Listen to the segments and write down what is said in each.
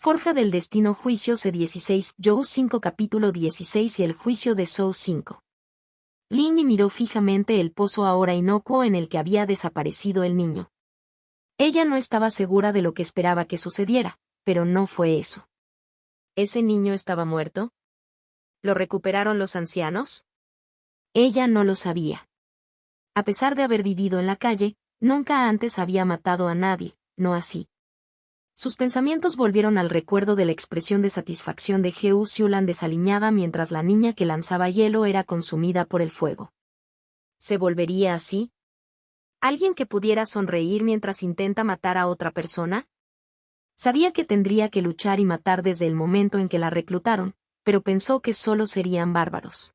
Forja del Destino Juicio C16 Joe 5 Capítulo 16 y el juicio de Zhou 5. Lindy miró fijamente el pozo ahora inocuo en el que había desaparecido el niño. Ella no estaba segura de lo que esperaba que sucediera, pero no fue eso. ¿Ese niño estaba muerto? ¿Lo recuperaron los ancianos? Ella no lo sabía. A pesar de haber vivido en la calle, nunca antes había matado a nadie, no así. Sus pensamientos volvieron al recuerdo de la expresión de satisfacción de Heo Xiulan desaliñada mientras la niña que lanzaba hielo era consumida por el fuego. ¿Se volvería así? ¿Alguien que pudiera sonreír mientras intenta matar a otra persona? Sabía que tendría que luchar y matar desde el momento en que la reclutaron, pero pensó que solo serían bárbaros.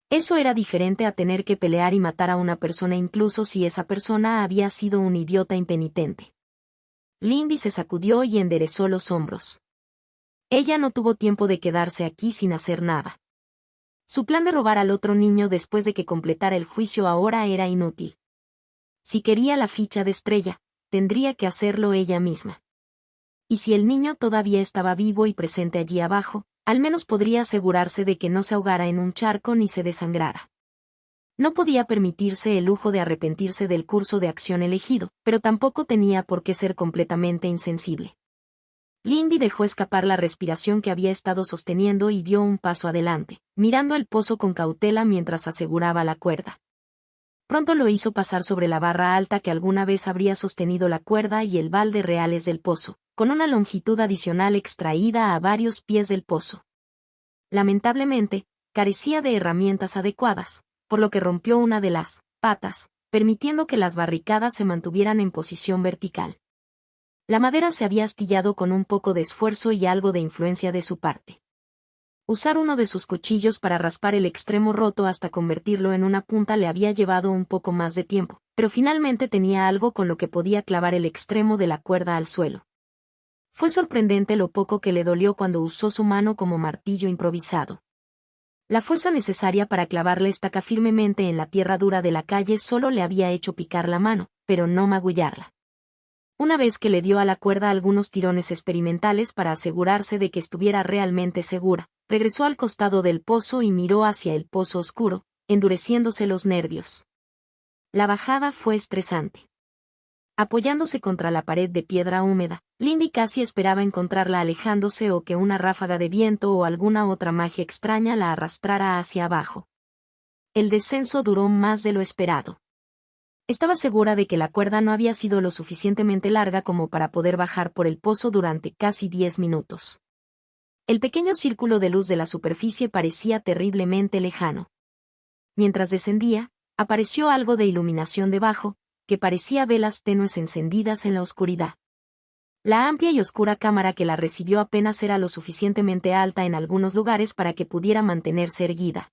Eso era diferente a tener que pelear y matar a una persona incluso si esa persona había sido un idiota impenitente. Lindy se sacudió y enderezó los hombros. Ella no tuvo tiempo de quedarse aquí sin hacer nada. Su plan de robar al otro niño después de que completara el juicio ahora era inútil. Si quería la ficha de estrella, tendría que hacerlo ella misma. Y si el niño todavía estaba vivo y presente allí abajo, al menos podría asegurarse de que no se ahogara en un charco ni se desangrara. No podía permitirse el lujo de arrepentirse del curso de acción elegido, pero tampoco tenía por qué ser completamente insensible. Lindy dejó escapar la respiración que había estado sosteniendo y dio un paso adelante, mirando el pozo con cautela mientras aseguraba la cuerda. Pronto lo hizo pasar sobre la barra alta que alguna vez habría sostenido la cuerda y el balde reales del pozo, con una longitud adicional extraída a varios pies del pozo. Lamentablemente, carecía de herramientas adecuadas, por lo que rompió una de las patas, permitiendo que las barricadas se mantuvieran en posición vertical. La madera se había astillado con un poco de esfuerzo y algo de influencia de su parte. Usar uno de sus cuchillos para raspar el extremo roto hasta convertirlo en una punta le había llevado un poco más de tiempo, pero finalmente tenía algo con lo que podía clavar el extremo de la cuerda al suelo. Fue sorprendente lo poco que le dolió cuando usó su mano como martillo improvisado. La fuerza necesaria para clavar la estaca firmemente en la tierra dura de la calle solo le había hecho picar la mano, pero no magullarla. Una vez que le dio a la cuerda algunos tirones experimentales para asegurarse de que estuviera realmente segura, regresó al costado del pozo y miró hacia el pozo oscuro, endureciéndose los nervios. La bajada fue estresante. Apoyándose contra la pared de piedra húmeda, Lindy casi esperaba encontrarla alejándose o que una ráfaga de viento o alguna otra magia extraña la arrastrara hacia abajo. El descenso duró más de lo esperado. Estaba segura de que la cuerda no había sido lo suficientemente larga como para poder bajar por el pozo durante casi 10 minutos. El pequeño círculo de luz de la superficie parecía terriblemente lejano. Mientras descendía, apareció algo de iluminación debajo, que parecía velas tenues encendidas en la oscuridad. La amplia y oscura cámara que la recibió apenas era lo suficientemente alta en algunos lugares para que pudiera mantenerse erguida.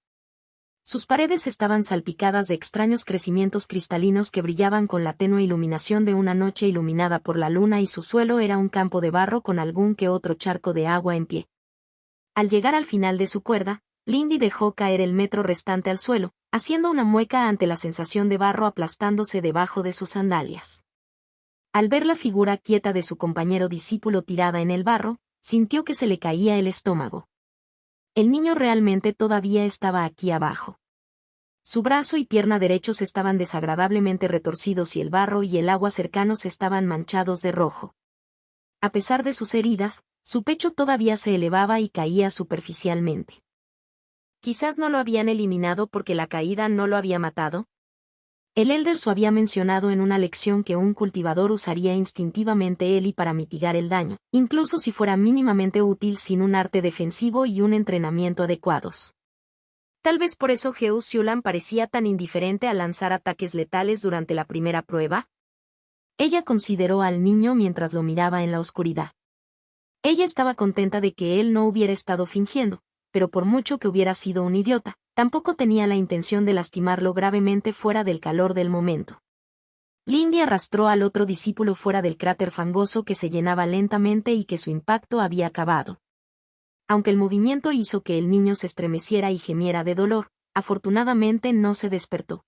Sus paredes estaban salpicadas de extraños crecimientos cristalinos que brillaban con la tenue iluminación de una noche iluminada por la luna y su suelo era un campo de barro con algún que otro charco de agua en pie. Al llegar al final de su cuerda, Lindy dejó caer el metro restante al suelo, haciendo una mueca ante la sensación de barro aplastándose debajo de sus sandalias. Al ver la figura quieta de su compañero discípulo tirada en el barro, sintió que se le caía el estómago. El niño realmente todavía estaba aquí abajo. Su brazo y pierna derechos estaban desagradablemente retorcidos y el barro y el agua cercanos estaban manchados de rojo. A pesar de sus heridas, su pecho todavía se elevaba y caía superficialmente. Quizás no lo habían eliminado porque la caída no lo había matado. El Elderso había mencionado en una lección que un cultivador usaría instintivamente Eli para mitigar el daño, incluso si fuera mínimamente útil sin un arte defensivo y un entrenamiento adecuados. Tal vez por eso Heo Xiulan parecía tan indiferente a lanzar ataques letales durante la primera prueba. Ella consideró al niño mientras lo miraba en la oscuridad. Ella estaba contenta de que él no hubiera estado fingiendo, pero por mucho que hubiera sido un idiota, tampoco tenía la intención de lastimarlo gravemente fuera del calor del momento. Lindy arrastró al otro discípulo fuera del cráter fangoso que se llenaba lentamente y que su impacto había acabado. Aunque el movimiento hizo que el niño se estremeciera y gemiera de dolor, afortunadamente no se despertó.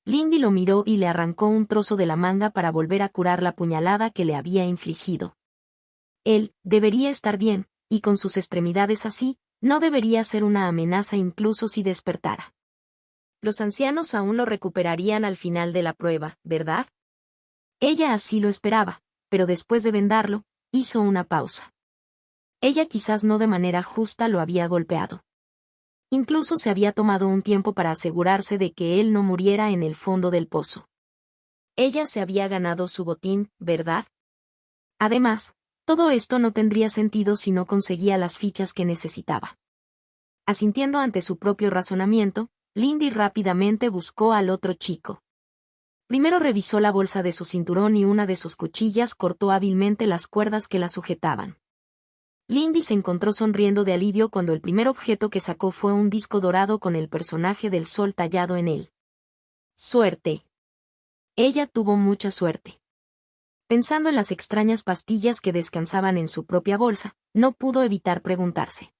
Lindy lo miró y le arrancó un trozo de la manga para volver a curar la puñalada que le había infligido. Él debería estar bien, y con sus extremidades así, no debería ser una amenaza incluso si despertara. Los ancianos aún lo recuperarían al final de la prueba, ¿verdad? Ella así lo esperaba, pero después de vendarlo, hizo una pausa. Ella quizás no de manera justa lo había golpeado. Incluso se había tomado un tiempo para asegurarse de que él no muriera en el fondo del pozo. Ella se había ganado su botín, ¿verdad? Además, todo esto no tendría sentido si no conseguía las fichas que necesitaba. Asintiendo ante su propio razonamiento, Lindy rápidamente buscó al otro chico. Primero revisó la bolsa de su cinturón y una de sus cuchillas cortó hábilmente las cuerdas que la sujetaban. Lindy se encontró sonriendo de alivio cuando el primer objeto que sacó fue un disco dorado con el personaje del sol tallado en él. Suerte. Ella tuvo mucha suerte. Pensando en las extrañas pastillas que descansaban en su propia bolsa, no pudo evitar preguntarse.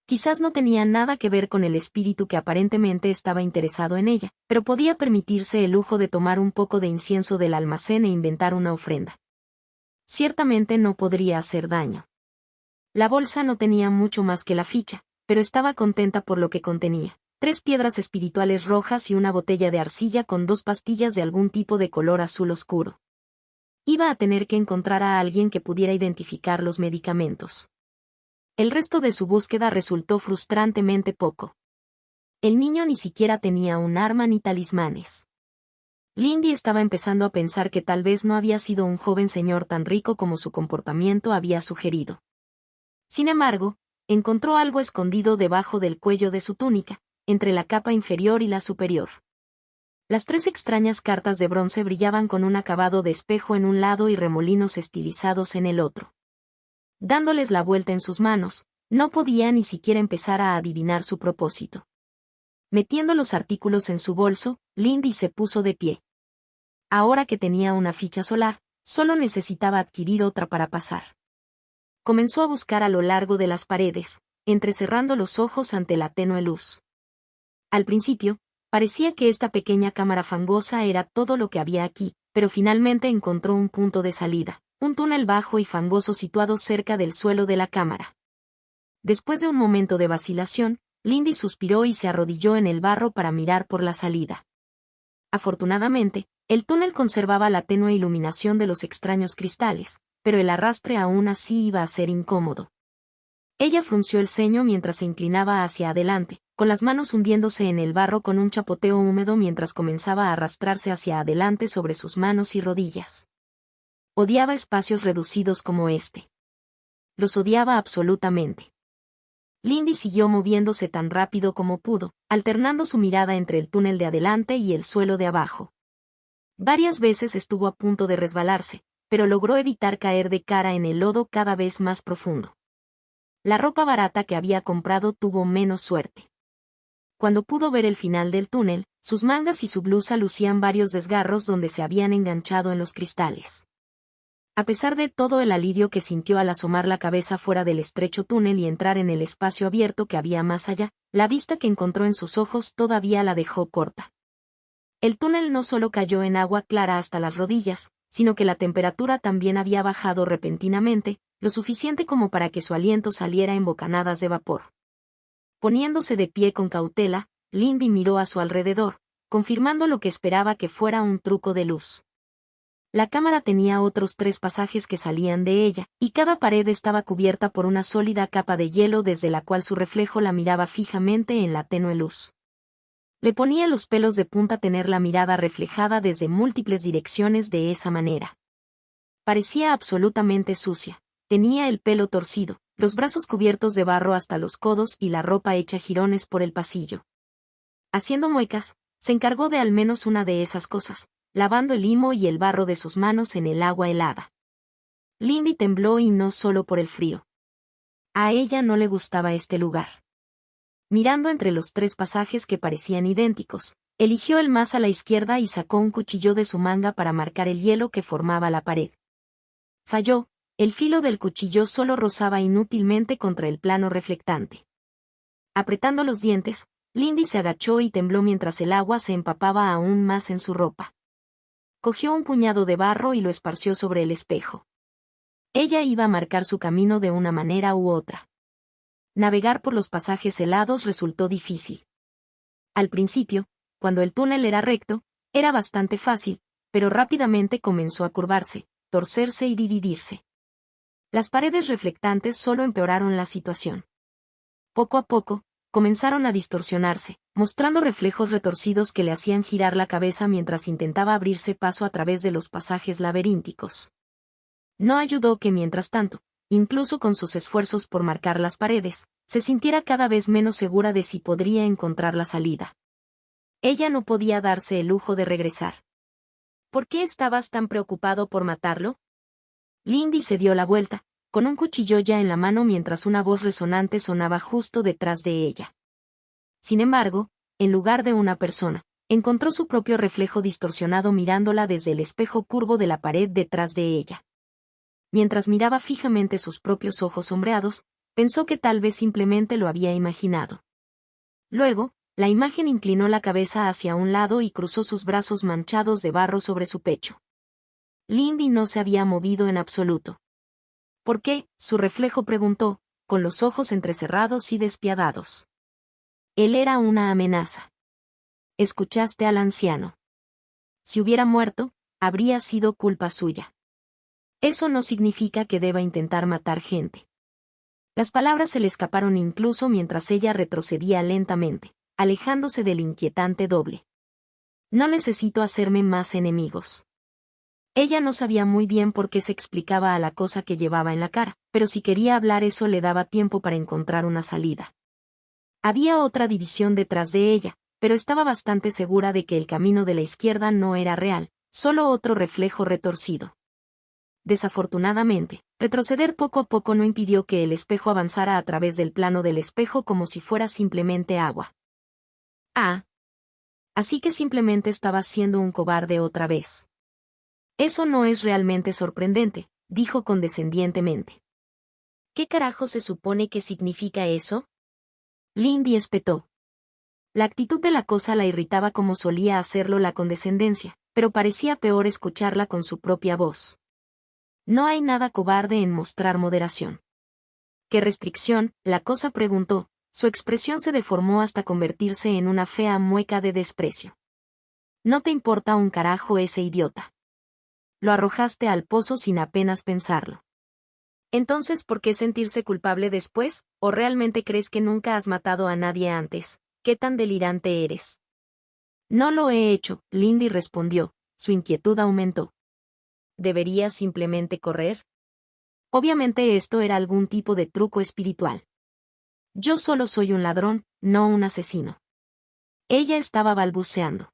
Quizás no tenía nada que ver con el espíritu que aparentemente estaba interesado en ella, pero podía permitirse el lujo de tomar un poco de incienso del almacén e inventar una ofrenda. Ciertamente no podría hacer daño. La bolsa no tenía mucho más que la ficha, pero estaba contenta por lo que contenía: 3 piedras espirituales rojas y una botella de arcilla con 2 pastillas de algún tipo de color azul oscuro. Iba a tener que encontrar a alguien que pudiera identificar los medicamentos. El resto de su búsqueda resultó frustrantemente poco. El niño ni siquiera tenía un arma ni talismanes. Lindy estaba empezando a pensar que tal vez no había sido un joven señor tan rico como su comportamiento había sugerido. Sin embargo, encontró algo escondido debajo del cuello de su túnica, entre la capa inferior y la superior. Las 3 extrañas cartas de bronce brillaban con un acabado de espejo en un lado y remolinos estilizados en el otro. Dándoles la vuelta en sus manos, no podía ni siquiera empezar a adivinar su propósito. Metiendo los artículos en su bolso, Lindy se puso de pie. Ahora que tenía una ficha solar, solo necesitaba adquirir otra para pasar. Comenzó a buscar a lo largo de las paredes, entrecerrando los ojos ante la tenue luz. Al principio, parecía que esta pequeña cámara fangosa era todo lo que había aquí, pero finalmente encontró un punto de salida, un túnel bajo y fangoso situado cerca del suelo de la cámara. Después de un momento de vacilación, Lindy suspiró y se arrodilló en el barro para mirar por la salida. Afortunadamente, el túnel conservaba la tenue iluminación de los extraños cristales, pero el arrastre aún así iba a ser incómodo. Ella frunció el ceño mientras se inclinaba hacia adelante, con las manos hundiéndose en el barro con un chapoteo húmedo mientras comenzaba a arrastrarse hacia adelante sobre sus manos y rodillas. Odiaba espacios reducidos como este. Los odiaba absolutamente. Lindy siguió moviéndose tan rápido como pudo, alternando su mirada entre el túnel de adelante y el suelo de abajo. Varias veces estuvo a punto de resbalarse, pero logró evitar caer de cara en el lodo cada vez más profundo. La ropa barata que había comprado tuvo menos suerte. Cuando pudo ver el final del túnel, sus mangas y su blusa lucían varios desgarros donde se habían enganchado en los cristales. A pesar de todo el alivio que sintió al asomar la cabeza fuera del estrecho túnel y entrar en el espacio abierto que había más allá, la vista que encontró en sus ojos todavía la dejó corta. El túnel no solo cayó en agua clara hasta las rodillas, sino que la temperatura también había bajado repentinamente, lo suficiente como para que su aliento saliera en bocanadas de vapor. Poniéndose de pie con cautela, Lindy miró a su alrededor, confirmando lo que esperaba que fuera un truco de luz. La cámara tenía otros 3 pasajes que salían de ella, y cada pared estaba cubierta por una sólida capa de hielo desde la cual su reflejo la miraba fijamente en la tenue luz. Le ponía los pelos de punta tener la mirada reflejada desde múltiples direcciones de esa manera. Parecía absolutamente sucia, tenía el pelo torcido, los brazos cubiertos de barro hasta los codos y la ropa hecha jirones por el pasillo. Haciendo muecas, se encargó de al menos una de esas cosas, lavando el limo y el barro de sus manos en el agua helada. Lindy tembló y no solo por el frío. A ella no le gustaba este lugar. Mirando entre los 3 pasajes que parecían idénticos, eligió el más a la izquierda y sacó un cuchillo de su manga para marcar el hielo que formaba la pared. Falló, el filo del cuchillo solo rozaba inútilmente contra el plano reflectante. Apretando los dientes, Lindy se agachó y tembló mientras el agua se empapaba aún más en su ropa. Cogió un puñado de barro y lo esparció sobre el espejo. Ella iba a marcar su camino de una manera u otra. Navegar por los pasajes helados resultó difícil. Al principio, cuando el túnel era recto, era bastante fácil, pero rápidamente comenzó a curvarse, torcerse y dividirse. Las paredes reflectantes solo empeoraron la situación. Poco a poco, comenzaron a distorsionarse, mostrando reflejos retorcidos que le hacían girar la cabeza mientras intentaba abrirse paso a través de los pasajes laberínticos. No ayudó que mientras tanto, incluso con sus esfuerzos por marcar las paredes, se sintiera cada vez menos segura de si podría encontrar la salida. Ella no podía darse el lujo de regresar. ¿Por qué estabas tan preocupado por matarlo? Lindy se dio la vuelta, con un cuchillo ya en la mano mientras una voz resonante sonaba justo detrás de ella. Sin embargo, en lugar de una persona, encontró su propio reflejo distorsionado mirándola desde el espejo curvo de la pared detrás de ella. Mientras miraba fijamente sus propios ojos sombreados, pensó que tal vez simplemente lo había imaginado. Luego, la imagen inclinó la cabeza hacia un lado y cruzó sus brazos manchados de barro sobre su pecho. Lindy no se había movido en absoluto. ¿Por qué?, su reflejo preguntó, con los ojos entrecerrados y despiadados. Él era una amenaza. Escuchaste al anciano. Si hubiera muerto, habría sido culpa suya. Eso no significa que deba intentar matar gente. Las palabras se le escaparon incluso mientras ella retrocedía lentamente, alejándose del inquietante doble. No necesito hacerme más enemigos. Ella no sabía muy bien por qué se explicaba a la cosa que llevaba en la cara, pero si quería hablar eso le daba tiempo para encontrar una salida. Había otra división detrás de ella, pero estaba bastante segura de que el camino de la izquierda no era real, solo otro reflejo retorcido. Desafortunadamente, retroceder poco a poco no impidió que el espejo avanzara a través del plano del espejo como si fuera simplemente agua. Ah. Así que simplemente estaba siendo un cobarde otra vez. Eso no es realmente sorprendente, dijo condescendientemente. ¿Qué carajo se supone que significa eso? Lindy espetó. La actitud de la cosa la irritaba como solía hacerlo la condescendencia, pero parecía peor escucharla con su propia voz. No hay nada cobarde en mostrar moderación. ¿Qué restricción?, la cosa preguntó, su expresión se deformó hasta convertirse en una fea mueca de desprecio. No te importa un carajo ese idiota. Lo arrojaste al pozo sin apenas pensarlo. Entonces, ¿por qué sentirse culpable después? ¿O realmente crees que nunca has matado a nadie antes? ¿Qué tan delirante eres? No lo he hecho, Lindy respondió, su inquietud aumentó. ¿Deberías simplemente correr? Obviamente esto era algún tipo de truco espiritual. Yo solo soy un ladrón, no un asesino. Ella estaba balbuceando.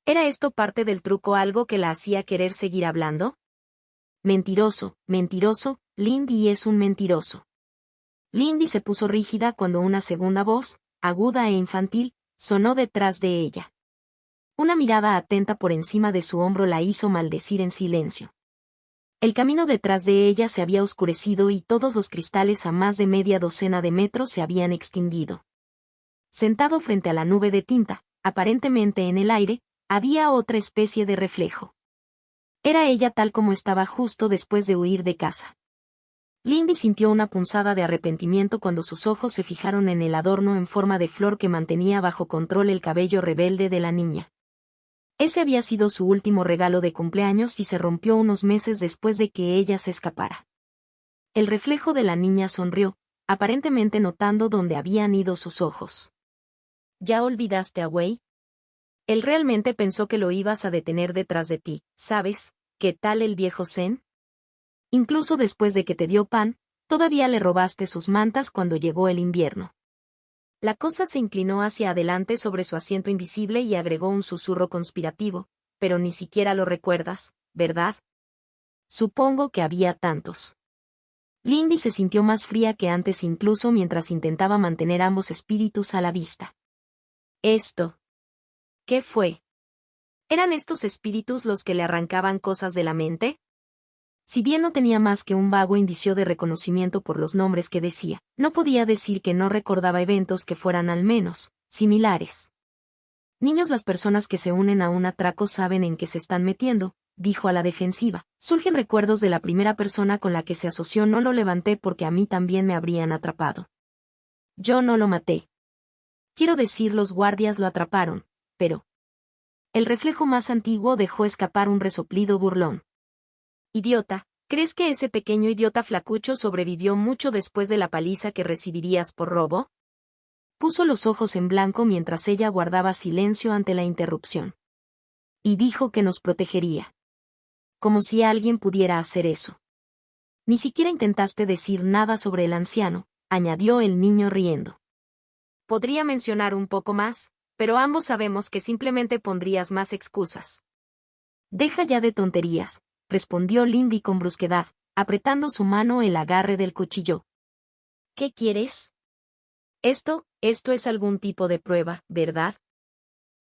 ¿Era esto parte del truco, algo que la hacía querer seguir hablando? Mentiroso, mentiroso, Lindy es un mentiroso. Lindy se puso rígida cuando una segunda voz, aguda e infantil, sonó detrás de ella. Una mirada atenta por encima de su hombro la hizo maldecir en silencio. El camino detrás de ella se había oscurecido y todos los cristales a más de media docena de metros se habían extinguido. Sentado frente a la nube de tinta, aparentemente en el aire, había otra especie de reflejo. Era ella tal como estaba justo después de huir de casa. Lindy sintió una punzada de arrepentimiento cuando sus ojos se fijaron en el adorno en forma de flor que mantenía bajo control el cabello rebelde de la niña. Ese había sido su último regalo de cumpleaños y se rompió unos meses después de que ella se escapara. El reflejo de la niña sonrió, aparentemente notando dónde habían ido sus ojos. ¿Ya olvidaste a Wei? Él realmente pensó que lo ibas a detener detrás de ti, ¿sabes? ¿Qué tal el viejo Zen? Incluso después de que te dio pan, todavía le robaste sus mantas cuando llegó el invierno. La cosa se inclinó hacia adelante sobre su asiento invisible y agregó un susurro conspirativo, pero ni siquiera lo recuerdas, ¿verdad? Supongo que había tantos. Lindy se sintió más fría que antes incluso mientras intentaba mantener ambos espíritus a la vista. Esto. ¿Qué fue? ¿Eran estos espíritus los que le arrancaban cosas de la mente? Si bien no tenía más que un vago indicio de reconocimiento por los nombres que decía, no podía decir que no recordaba eventos que fueran al menos similares. Niños, las personas que se unen a un atraco saben en qué se están metiendo, dijo a la defensiva. Surgen recuerdos de la primera persona con la que se asoció. No lo levanté porque a mí también me habrían atrapado. Yo no lo maté. Quiero decir, los guardias lo atraparon, pero... El reflejo más antiguo dejó escapar un resoplido burlón. Idiota, ¿crees que ese pequeño idiota flacucho sobrevivió mucho después de la paliza que recibirías por robo? Puso los ojos en blanco mientras ella guardaba silencio ante la interrupción. Y dijo que nos protegería. Como si alguien pudiera hacer eso. Ni siquiera intentaste decir nada sobre el anciano, añadió el niño riendo. Podría mencionar un poco más, pero ambos sabemos que simplemente pondrías más excusas. Deja ya de tonterías, respondió Lindy con brusquedad, apretando su mano el agarre del cuchillo. ¿Qué quieres? Esto es algún tipo de prueba, ¿verdad?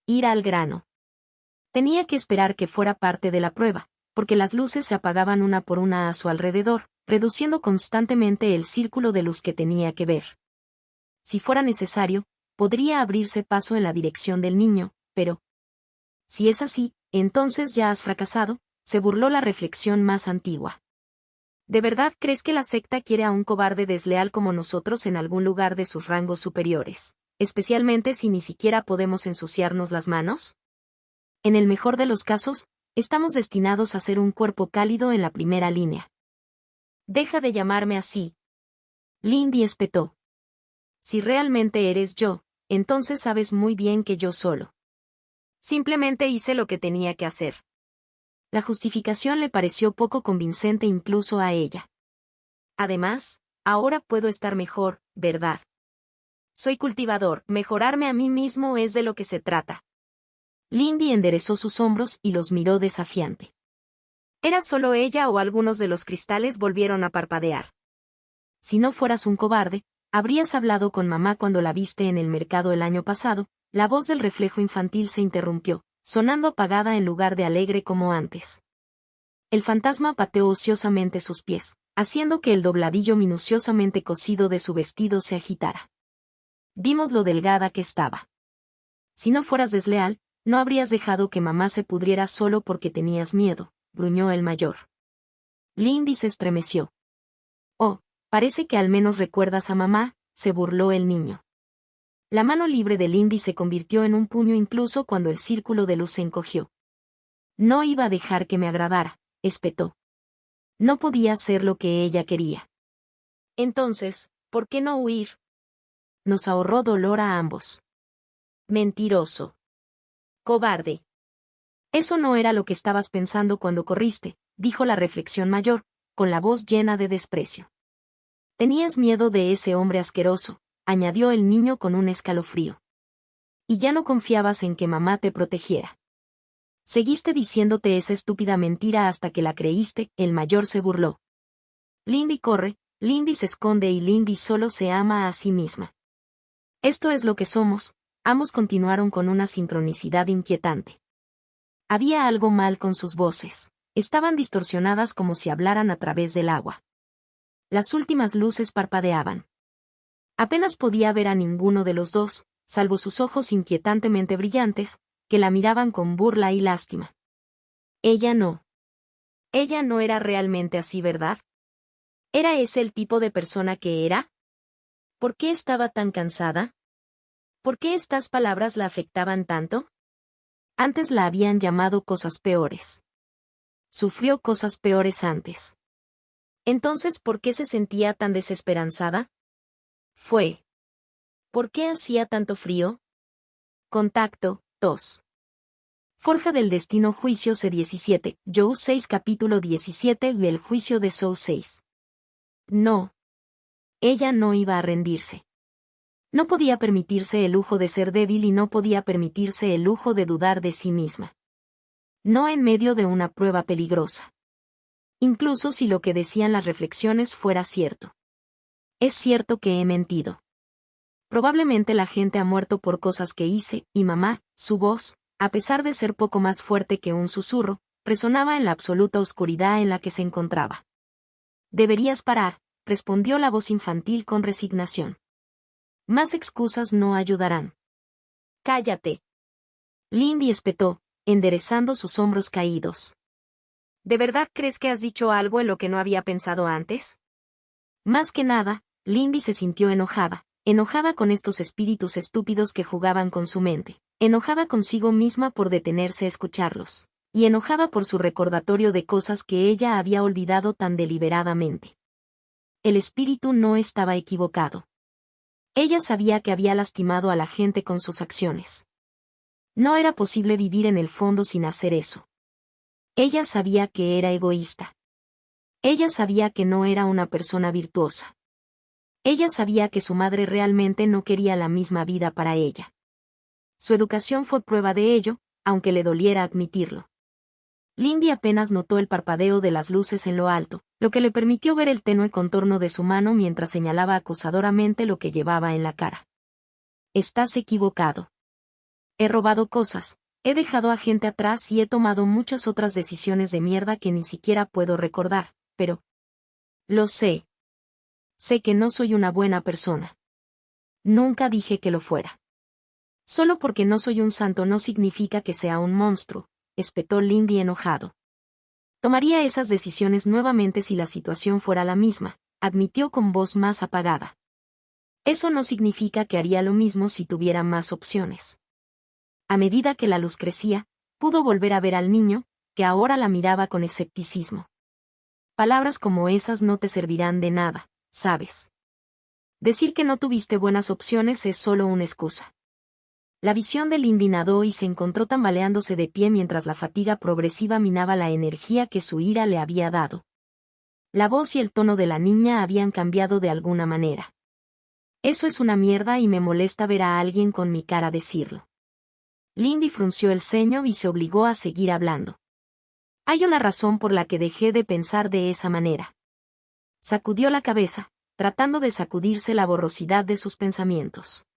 Ir al grano. Tenía que esperar que fuera parte de la prueba, porque las luces se apagaban una por una a su alrededor, reduciendo constantemente el círculo de luz que tenía que ver. Si fuera necesario, podría abrirse paso en la dirección del niño, pero... Si es así, entonces ya has fracasado, se burló la reflexión más antigua. ¿De verdad crees que la secta quiere a un cobarde desleal como nosotros en algún lugar de sus rangos superiores, especialmente si ni siquiera podemos ensuciarnos las manos? En el mejor de los casos, estamos destinados a ser un cuerpo cálido en la primera línea. Deja de llamarme así. Lindy espetó. Si realmente eres yo, entonces sabes muy bien que yo solo. Simplemente hice lo que tenía que hacer. La justificación le pareció poco convincente incluso a ella. Además, ahora puedo estar mejor, ¿verdad? Soy cultivador, mejorarme a mí mismo es de lo que se trata. Lindy enderezó sus hombros y los miró desafiante. ¿Era solo ella o algunos de los cristales volvieron a parpadear? Si no fueras un cobarde, habrías hablado con mamá cuando la viste en el mercado el año pasado. La voz del reflejo infantil se interrumpió, sonando apagada en lugar de alegre como antes. El fantasma pateó ociosamente sus pies, haciendo que el dobladillo minuciosamente cosido de su vestido se agitara. Vimos lo delgada que estaba. Si no fueras desleal, no habrías dejado que mamá se pudriera solo porque tenías miedo, gruñó el mayor. Lindy se estremeció. Oh, parece que al menos recuerdas a mamá, se burló el niño. La mano libre de Lindy se convirtió en un puño incluso cuando el círculo de luz se encogió. No iba a dejar que me agradara, espetó. No podía hacer lo que ella quería. Entonces, ¿por qué no huir? Nos ahorró dolor a ambos. Mentiroso. Cobarde. Eso no era lo que estabas pensando cuando corriste, dijo la reflexión mayor, con la voz llena de desprecio. Tenías miedo de ese hombre asqueroso, añadió el niño con un escalofrío. Y ya no confiabas en que mamá te protegiera. Seguiste diciéndote esa estúpida mentira hasta que la creíste, el mayor se burló. Lindy corre, Lindy se esconde y Lindy solo se ama a sí misma. Esto es lo que somos, ambos continuaron con una sincronicidad inquietante. Había algo mal con sus voces, estaban distorsionadas como si hablaran a través del agua. Las últimas luces parpadeaban. Apenas podía ver a ninguno de los dos, salvo sus ojos inquietantemente brillantes, que la miraban con burla y lástima. Ella no. Ella no era realmente así, ¿verdad? ¿Era ese el tipo de persona que era? ¿Por qué estaba tan cansada? ¿Por qué estas palabras la afectaban tanto? Antes la habían llamado cosas peores. Sufrió cosas peores antes. Entonces, ¿por qué se sentía tan desesperanzada? Fue. ¿Por qué hacía tanto frío? Contacto, 2. Forja del Destino Juicio C17, Joe 6 capítulo 17 y el juicio de Joe 6. No. Ella no iba a rendirse. No podía permitirse el lujo de ser débil y no podía permitirse el lujo de dudar de sí misma. No en medio de una prueba peligrosa. Incluso si lo que decían las reflexiones fuera cierto. Es cierto que he mentido. Probablemente la gente ha muerto por cosas que hice, y mamá, su voz, a pesar de ser poco más fuerte que un susurro, resonaba en la absoluta oscuridad en la que se encontraba. Deberías parar, respondió la voz infantil con resignación. Más excusas no ayudarán. Cállate. Lindy espetó, enderezando sus hombros caídos. ¿De verdad crees que has dicho algo en lo que no había pensado antes? Más que nada, Lindy se sintió enojada con estos espíritus estúpidos que jugaban con su mente, enojada consigo misma por detenerse a escucharlos, y enojada por su recordatorio de cosas que ella había olvidado tan deliberadamente. El espíritu no estaba equivocado. Ella sabía que había lastimado a la gente con sus acciones. No era posible vivir en el fondo sin hacer eso. Ella sabía que era egoísta. Ella sabía que no era una persona virtuosa. Ella sabía que su madre realmente no quería la misma vida para ella. Su educación fue prueba de ello, aunque le doliera admitirlo. Lindy apenas notó el parpadeo de las luces en lo alto, lo que le permitió ver el tenue contorno de su mano mientras señalaba acusadoramente lo que llevaba en la cara. Estás equivocado. He robado cosas, he dejado a gente atrás y he tomado muchas otras decisiones de mierda que ni siquiera puedo recordar, pero... Lo sé. Sé que no soy una buena persona. Nunca dije que lo fuera. Solo porque no soy un santo no significa que sea un monstruo, espetó Lindy enojado. Tomaría esas decisiones nuevamente si la situación fuera la misma, admitió con voz más apagada. Eso no significa que haría lo mismo si tuviera más opciones. A medida que la luz crecía, pudo volver a ver al niño, que ahora la miraba con escepticismo. Palabras como esas no te servirán de nada, ¿sabes? Decir que no tuviste buenas opciones es solo una excusa. La visión de Lindy nadó y se encontró tambaleándose de pie mientras la fatiga progresiva minaba la energía que su ira le había dado. La voz y el tono de la niña habían cambiado de alguna manera. Eso es una mierda y me molesta ver a alguien con mi cara decirlo. Lindy frunció el ceño y se obligó a seguir hablando. Hay una razón por la que dejé de pensar de esa manera. Sacudió la cabeza, tratando de sacudirse la borrosidad de sus pensamientos.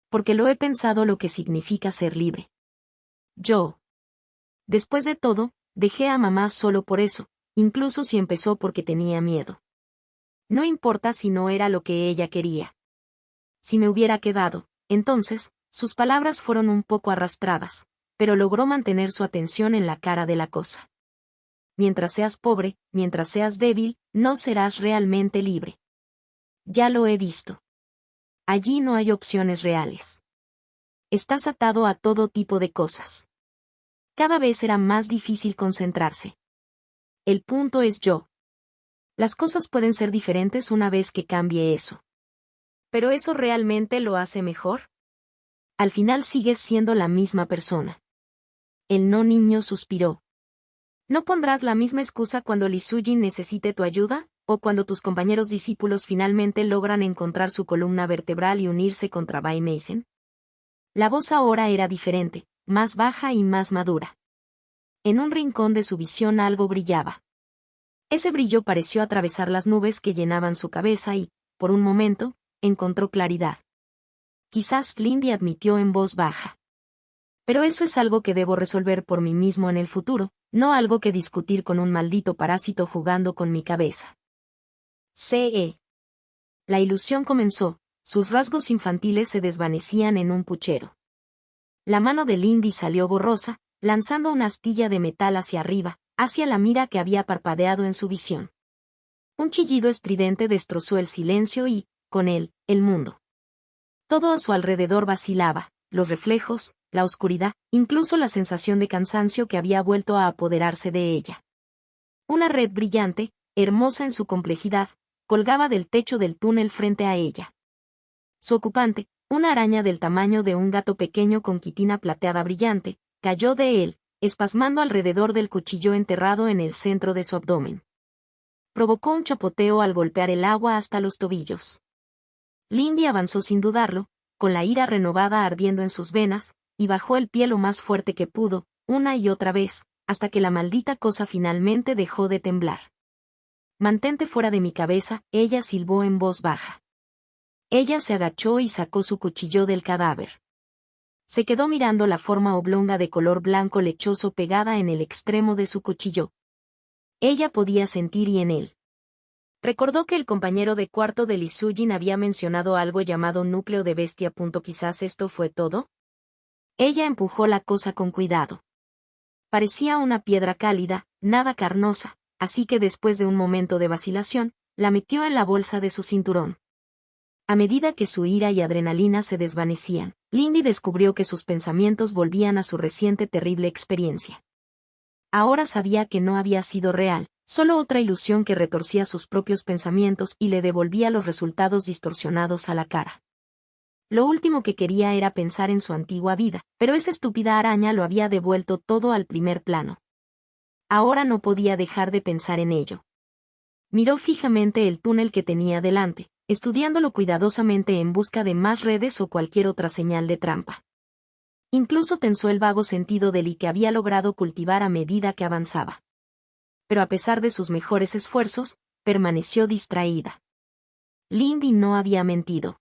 Porque lo he pensado lo que significa ser libre. Yo. Después de todo, dejé a mamá solo por eso, incluso si empezó porque tenía miedo. No importa si no era lo que ella quería. Si me hubiera quedado, entonces, sus palabras fueron un poco arrastradas, pero logró mantener su atención en la cara de la cosa. Mientras seas pobre, mientras seas débil, no serás realmente libre. Ya lo he visto. Allí no hay opciones reales. Estás atado a todo tipo de cosas. Cada vez será más difícil concentrarse. El punto es yo. Las cosas pueden ser diferentes una vez que cambie eso. ¿Pero eso realmente lo hace mejor? Al final sigues siendo la misma persona. El no niño suspiró. ¿No pondrás la misma excusa cuando Lee Soo-jin necesite tu ayuda, o cuando tus compañeros discípulos finalmente logran encontrar su columna vertebral y unirse contra Bai Mason? La voz ahora era diferente, más baja y más madura. En un rincón de su visión algo brillaba. Ese brillo pareció atravesar las nubes que llenaban su cabeza y, por un momento, encontró claridad. Quizás Lindy admitió en voz baja. Pero eso es algo que debo resolver por mí mismo en el futuro, no algo que discutir con un maldito parásito jugando con mi cabeza. C.E. La ilusión comenzó, sus rasgos infantiles se desvanecían en un puchero. La mano de Lindy salió borrosa, lanzando una astilla de metal hacia arriba, hacia la mira que había parpadeado en su visión. Un chillido estridente destrozó el silencio y, con él, el mundo. Todo a su alrededor vacilaba, los reflejos, la oscuridad, incluso la sensación de cansancio que había vuelto a apoderarse de ella. Una red brillante, hermosa en su complejidad, colgaba del techo del túnel frente a ella. Su ocupante, una araña del tamaño de un gato pequeño con quitina plateada brillante, cayó de él, espasmando alrededor del cuchillo enterrado en el centro de su abdomen. Provocó un chapoteo al golpear el agua hasta los tobillos. Lindy avanzó sin dudarlo, con la ira renovada ardiendo en sus venas, y bajó el pie lo más fuerte que pudo, una y otra vez, hasta que la maldita cosa finalmente dejó de temblar. Mantente fuera de mi cabeza, ella silbó en voz baja. Ella se agachó y sacó su cuchillo del cadáver. Se quedó mirando la forma oblonga de color blanco lechoso pegada en el extremo de su cuchillo. Ella podía sentir y en él. Recordó que el compañero de cuarto de Lee Soo-jin había mencionado algo llamado núcleo de bestia. Quizás esto fue todo. Ella empujó la cosa con cuidado. Parecía una piedra cálida, nada carnosa, así que después de un momento de vacilación, la metió en la bolsa de su cinturón. A medida que su ira y adrenalina se desvanecían, Lindy descubrió que sus pensamientos volvían a su reciente terrible experiencia. Ahora sabía que no había sido real, solo otra ilusión que retorcía sus propios pensamientos y le devolvía los resultados distorsionados a la cara. Lo último que quería era pensar en su antigua vida, pero esa estúpida araña lo había devuelto todo al primer plano. Ahora no podía dejar de pensar en ello. Miró fijamente el túnel que tenía delante, estudiándolo cuidadosamente en busca de más redes o cualquier otra señal de trampa. Incluso tensó el vago sentido del que había logrado cultivar a medida que avanzaba. Pero a pesar de sus mejores esfuerzos, permaneció distraída. Lindy no había mentido.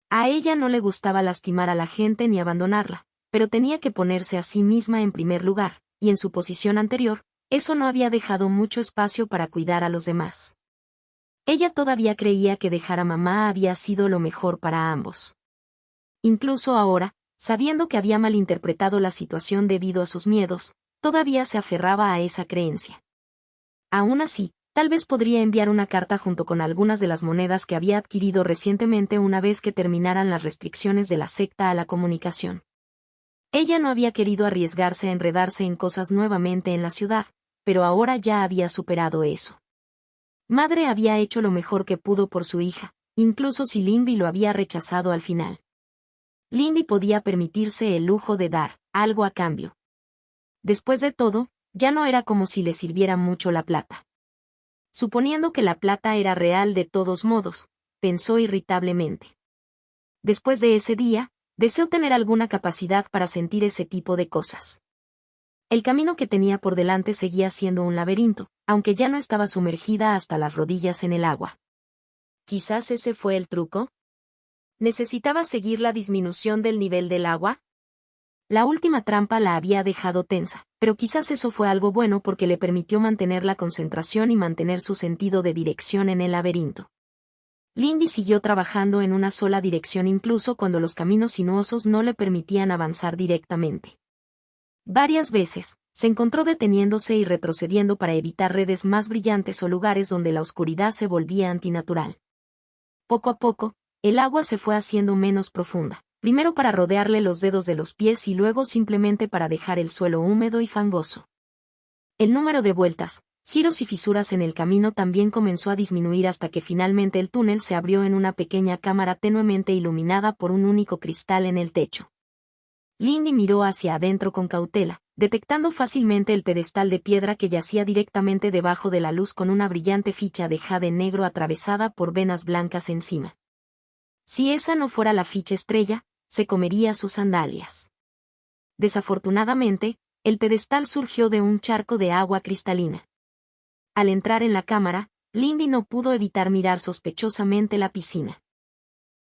A ella no le gustaba lastimar a la gente ni abandonarla, pero tenía que ponerse a sí misma en primer lugar, y en su posición anterior, eso no había dejado mucho espacio para cuidar a los demás. Ella todavía creía que dejar a mamá había sido lo mejor para ambos. Incluso ahora, sabiendo que había malinterpretado la situación debido a sus miedos, todavía se aferraba a esa creencia. Aún así, tal vez podría enviar una carta junto con algunas de las monedas que había adquirido recientemente una vez que terminaran las restricciones de la secta a la comunicación. Ella no había querido arriesgarse a enredarse en cosas nuevamente en la ciudad, pero ahora ya había superado eso. Madre había hecho lo mejor que pudo por su hija, incluso si Lindy lo había rechazado al final. Lindy podía permitirse el lujo de dar algo a cambio. Después de todo, ya no era como si le sirviera mucho la plata. Suponiendo que la plata era real de todos modos, pensó irritablemente. Después de ese día, deseó tener alguna capacidad para sentir ese tipo de cosas. El camino que tenía por delante seguía siendo un laberinto, aunque ya no estaba sumergida hasta las rodillas en el agua. ¿Quizás ese fue el truco? ¿Necesitaba seguir la disminución del nivel del agua? La última trampa la había dejado tensa, pero quizás eso fue algo bueno porque le permitió mantener la concentración y mantener su sentido de dirección en el laberinto. Lindy siguió trabajando en una sola dirección incluso cuando los caminos sinuosos no le permitían avanzar directamente. Varias veces, se encontró deteniéndose y retrocediendo para evitar redes más brillantes o lugares donde la oscuridad se volvía antinatural. Poco a poco, el agua se fue haciendo menos profunda. Primero para rodearle los dedos de los pies y luego simplemente para dejar el suelo húmedo y fangoso. El número de vueltas, giros y fisuras en el camino también comenzó a disminuir hasta que finalmente el túnel se abrió en una pequeña cámara tenuemente iluminada por un único cristal en el techo. Lindy miró hacia adentro con cautela, detectando fácilmente el pedestal de piedra que yacía directamente debajo de la luz con una brillante ficha de jade negro atravesada por venas blancas encima. Si esa no fuera la ficha estrella, se comería sus sandalias. Desafortunadamente, el pedestal surgió de un charco de agua cristalina. Al entrar en la cámara, Lindy no pudo evitar mirar sospechosamente la piscina.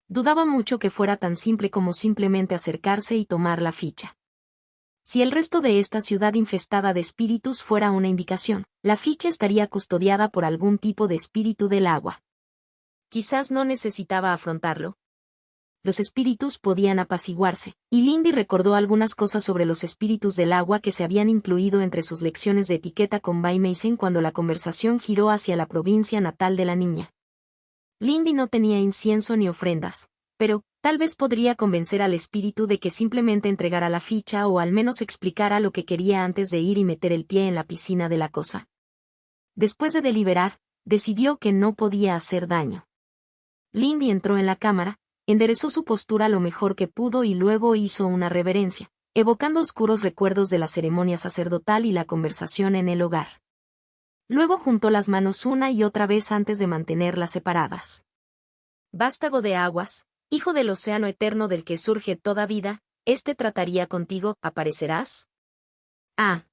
Dudaba mucho que fuera tan simple como simplemente acercarse y tomar la ficha. Si el resto de esta ciudad infestada de espíritus fuera una indicación, la ficha estaría custodiada por algún tipo de espíritu del agua. Quizás no necesitaba afrontarlo. Los espíritus podían apaciguarse, y Lindy recordó algunas cosas sobre los espíritus del agua que se habían incluido entre sus lecciones de etiqueta con Bay Mason cuando la conversación giró hacia la provincia natal de la niña. Lindy no tenía incienso ni ofrendas, pero tal vez podría convencer al espíritu de que simplemente entregara la ficha o al menos explicara lo que quería antes de ir y meter el pie en la piscina de la cosa. Después de deliberar, decidió que no podía hacer daño. Lindy entró en la cámara, enderezó su postura lo mejor que pudo y luego hizo una reverencia, evocando oscuros recuerdos de la ceremonia sacerdotal y la conversación en el hogar. Luego juntó las manos una y otra vez antes de mantenerlas separadas. Vástago de aguas, hijo del océano eterno del que surge toda vida, trataría contigo, ¿aparecerás? Ah.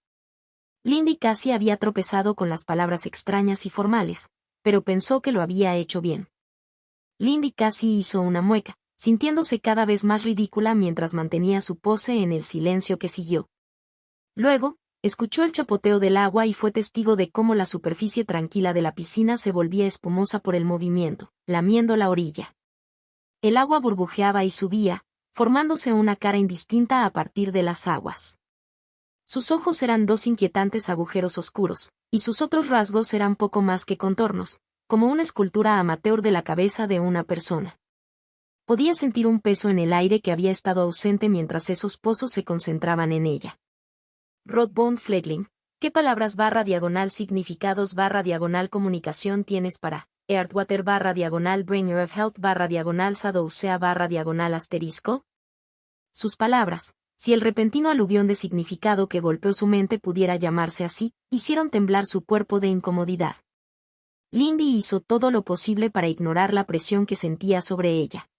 Lindy casi había tropezado con las palabras extrañas y formales, pero pensó que lo había hecho bien. Lindy casi hizo una mueca, sintiéndose cada vez más ridícula mientras mantenía su pose en el silencio que siguió. Luego, escuchó el chapoteo del agua y fue testigo de cómo la superficie tranquila de la piscina se volvía espumosa por el movimiento, lamiendo la orilla. El agua burbujeaba y subía, formándose una cara indistinta a partir de las aguas. Sus ojos eran dos inquietantes agujeros oscuros, y sus otros rasgos eran poco más que contornos, como una escultura amateur de la cabeza de una persona. Podía sentir un peso en el aire que había estado ausente mientras esos pozos se concentraban en ella. Rod von Fledling, ¿qué palabras // significados / comunicación tienes para Earthwater / Bringer of Health / Sadoucea / asterisco? Sus palabras, si el repentino aluvión de significado que golpeó su mente pudiera llamarse así, hicieron temblar su cuerpo de incomodidad. Lindy hizo todo lo posible para ignorar la presión que sentía sobre ella.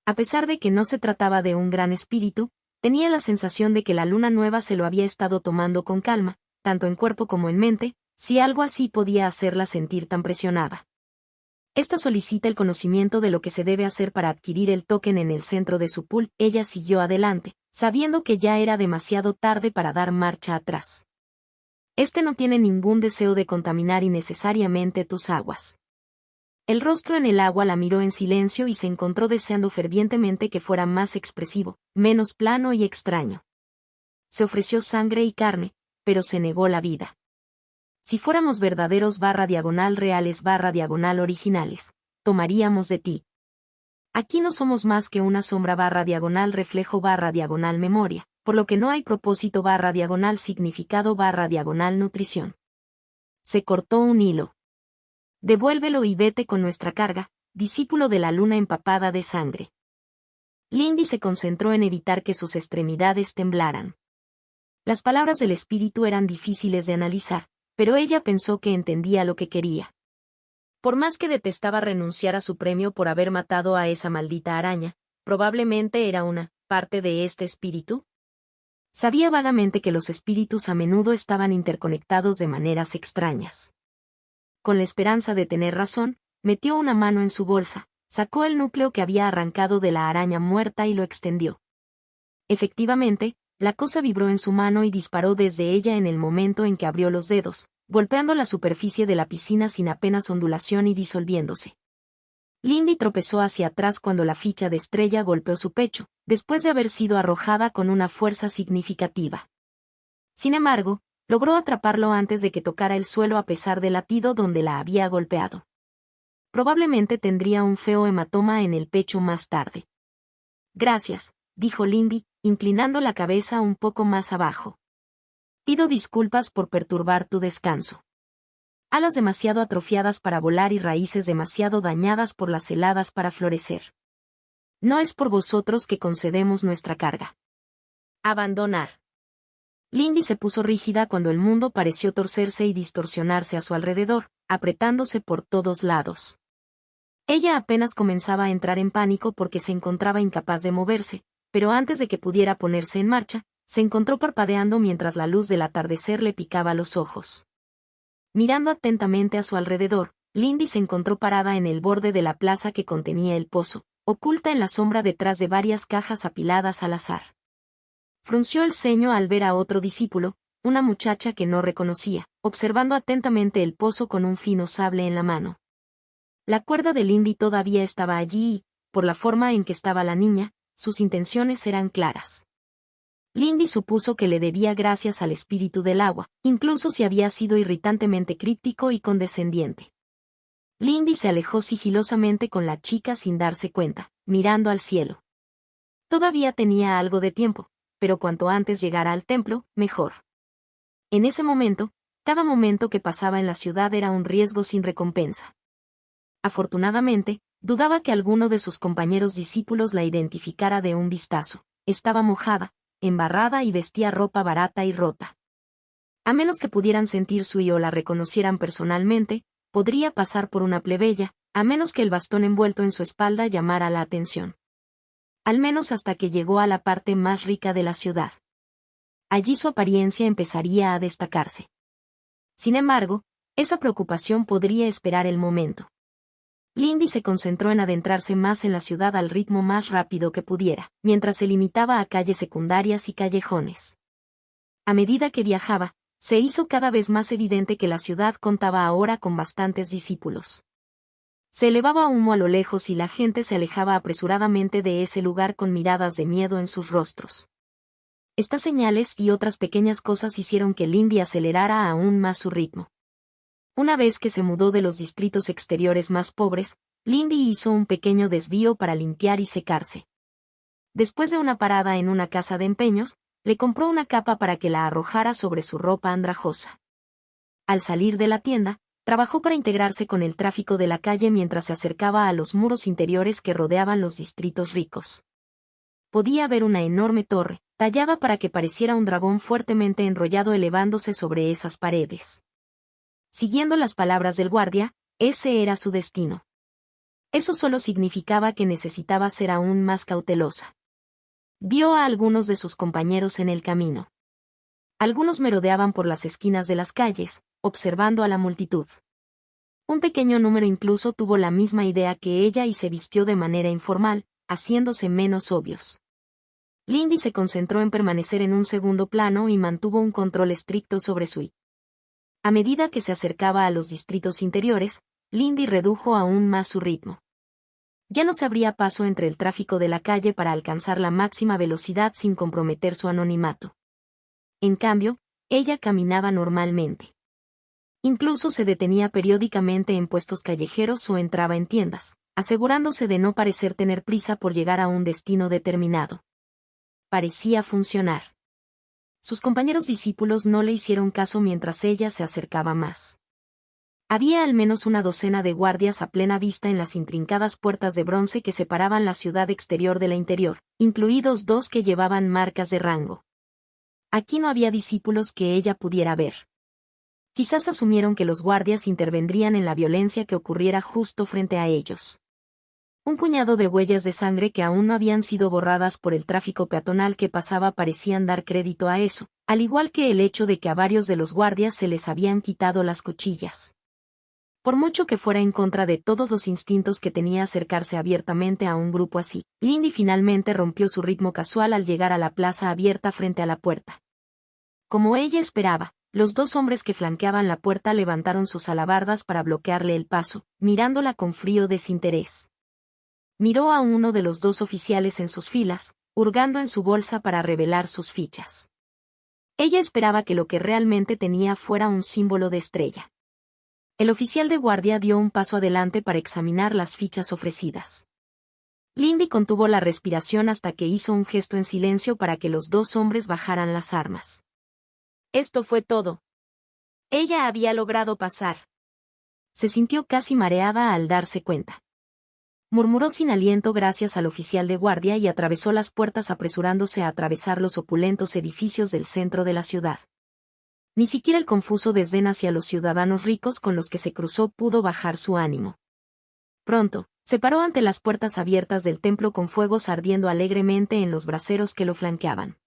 A pesar de que no se trataba de un gran espíritu, tenía la sensación de que la luna nueva se lo había estado tomando con calma, tanto en cuerpo como en mente, si algo así podía hacerla sentir tan presionada. Esta solicita el conocimiento de lo que se debe hacer para adquirir el token en el centro de su pool. Ella siguió adelante, sabiendo que ya era demasiado tarde para dar marcha atrás. Este no tiene ningún deseo de contaminar innecesariamente tus aguas. El rostro en el agua la miró en silencio y se encontró deseando fervientemente que fuera más expresivo, menos plano y extraño. Se ofreció sangre y carne, pero se negó la vida. Si fuéramos verdaderos // reales / originales, tomaríamos de ti. Aquí no somos más que una sombra // reflejo // memoria, por lo que no hay propósito // significado // nutrición. Se cortó un hilo. Devuélvelo y vete con nuestra carga, discípulo de la luna empapada de sangre. Lindy se concentró en evitar que sus extremidades temblaran. Las palabras del espíritu eran difíciles de analizar, pero ella pensó que entendía lo que quería. Por más que detestaba renunciar a su premio por haber matado a esa maldita araña, probablemente era una parte de este espíritu. Sabía vagamente que los espíritus a menudo estaban interconectados de maneras extrañas. Con la esperanza de tener razón, metió una mano en su bolsa, sacó el núcleo que había arrancado de la araña muerta y lo extendió. Efectivamente, la cosa vibró en su mano y disparó desde ella en el momento en que abrió los dedos, golpeando la superficie de la piscina sin apenas ondulación y disolviéndose. Lindy tropezó hacia atrás cuando la ficha de estrella golpeó su pecho, después de haber sido arrojada con una fuerza significativa. Sin embargo, logró atraparlo antes de que tocara el suelo a pesar del latido donde la había golpeado. Probablemente tendría un feo hematoma en el pecho más tarde. Gracias, dijo Lindy, inclinando la cabeza un poco más abajo. Pido disculpas por perturbar tu descanso. Alas demasiado atrofiadas para volar y raíces demasiado dañadas por las heladas para florecer. No es por vosotros que concedemos nuestra carga. Abandonar. Lindy se puso rígida cuando el mundo pareció torcerse y distorsionarse a su alrededor, apretándose por todos lados. Ella apenas comenzaba a entrar en pánico porque se encontraba incapaz de moverse, pero antes de que pudiera ponerse en marcha, se encontró parpadeando mientras la luz del atardecer le picaba los ojos. Mirando atentamente a su alrededor, Lindy se encontró parada en el borde de la plaza que contenía el pozo, oculta en la sombra detrás de varias cajas apiladas al azar. Frunció el ceño al ver a otro discípulo, una muchacha que no reconocía, observando atentamente el pozo con un fino sable en la mano. La cuerda de Lindy todavía estaba allí y, por la forma en que estaba la niña, sus intenciones eran claras. Lindy supuso que le debía gracias al espíritu del agua, incluso si había sido irritantemente críptico y condescendiente. Lindy se alejó sigilosamente con la chica sin darse cuenta, mirando al cielo. Todavía tenía algo de tiempo, pero cuanto antes llegara al templo, mejor. En ese momento, cada momento que pasaba en la ciudad era un riesgo sin recompensa. Afortunadamente, dudaba que alguno de sus compañeros discípulos la identificara de un vistazo. Estaba mojada, embarrada y vestía ropa barata y rota. A menos que pudieran sentir su o la reconocieran personalmente, podría pasar por una plebeya, a menos que el bastón envuelto en su espalda llamara la atención. Al menos hasta que llegó a la parte más rica de la ciudad. Allí su apariencia empezaría a destacarse. Sin embargo, esa preocupación podría esperar el momento. Lindy se concentró en adentrarse más en la ciudad al ritmo más rápido que pudiera, mientras se limitaba a calles secundarias y callejones. A medida que viajaba, se hizo cada vez más evidente que la ciudad contaba ahora con bastantes discípulos. Se elevaba humo a lo lejos y la gente se alejaba apresuradamente de ese lugar con miradas de miedo en sus rostros. Estas señales y otras pequeñas cosas hicieron que Lindy acelerara aún más su ritmo. Una vez que se mudó de los distritos exteriores más pobres, Lindy hizo un pequeño desvío para limpiar y secarse. Después de una parada en una casa de empeños, le compró una capa para que la arrojara sobre su ropa andrajosa. Al salir de la tienda, trabajó para integrarse con el tráfico de la calle mientras se acercaba a los muros interiores que rodeaban los distritos ricos. Podía ver una enorme torre, tallada para que pareciera un dragón fuertemente enrollado elevándose sobre esas paredes. Siguiendo las palabras del guardia, ese era su destino. Eso solo significaba que necesitaba ser aún más cautelosa. Vio a algunos de sus compañeros en el camino. Algunos merodeaban por las esquinas de las calles, observando a la multitud. Un pequeño número incluso tuvo la misma idea que ella y se vistió de manera informal, haciéndose menos obvios. Lindy se concentró en permanecer en un segundo plano y mantuvo un control estricto sobre su I. A medida que se acercaba a los distritos interiores, Lindy redujo aún más su ritmo. Ya no se abría paso entre el tráfico de la calle para alcanzar la máxima velocidad sin comprometer su anonimato. En cambio, ella caminaba normalmente. Incluso se detenía periódicamente en puestos callejeros o entraba en tiendas, asegurándose de no parecer tener prisa por llegar a un destino determinado. Parecía funcionar. Sus compañeros discípulos no le hicieron caso mientras ella se acercaba más. Había al menos una docena de guardias a plena vista en las intrincadas puertas de bronce que separaban la ciudad exterior de la interior, incluidos 2 que llevaban marcas de rango. Aquí no había discípulos que ella pudiera ver. Quizás asumieron que los guardias intervendrían en la violencia que ocurriera justo frente a ellos. Un puñado de huellas de sangre que aún no habían sido borradas por el tráfico peatonal que pasaba parecían dar crédito a eso, al igual que el hecho de que a varios de los guardias se les habían quitado las cuchillas. Por mucho que fuera en contra de todos los instintos que tenía acercarse abiertamente a un grupo así, Lindy finalmente rompió su ritmo casual al llegar a la plaza abierta frente a la puerta. Como ella esperaba, los 2 hombres que flanqueaban la puerta levantaron sus alabardas para bloquearle el paso, mirándola con frío desinterés. Miró a uno de los 2 oficiales en sus filas, hurgando en su bolsa para revelar sus fichas. Ella esperaba que lo que realmente tenía fuera un símbolo de estrella. El oficial de guardia dio un paso adelante para examinar las fichas ofrecidas. Lindy contuvo la respiración hasta que hizo un gesto en silencio para que los 2 hombres bajaran las armas. Esto fue todo. Ella había logrado pasar. Se sintió casi mareada al darse cuenta. Murmuró sin aliento gracias al oficial de guardia y atravesó las puertas apresurándose a atravesar los opulentos edificios del centro de la ciudad. Ni siquiera el confuso desdén hacia los ciudadanos ricos con los que se cruzó pudo bajar su ánimo. Pronto, se paró ante las puertas abiertas del templo con fuegos ardiendo alegremente en los braseros que lo flanqueaban.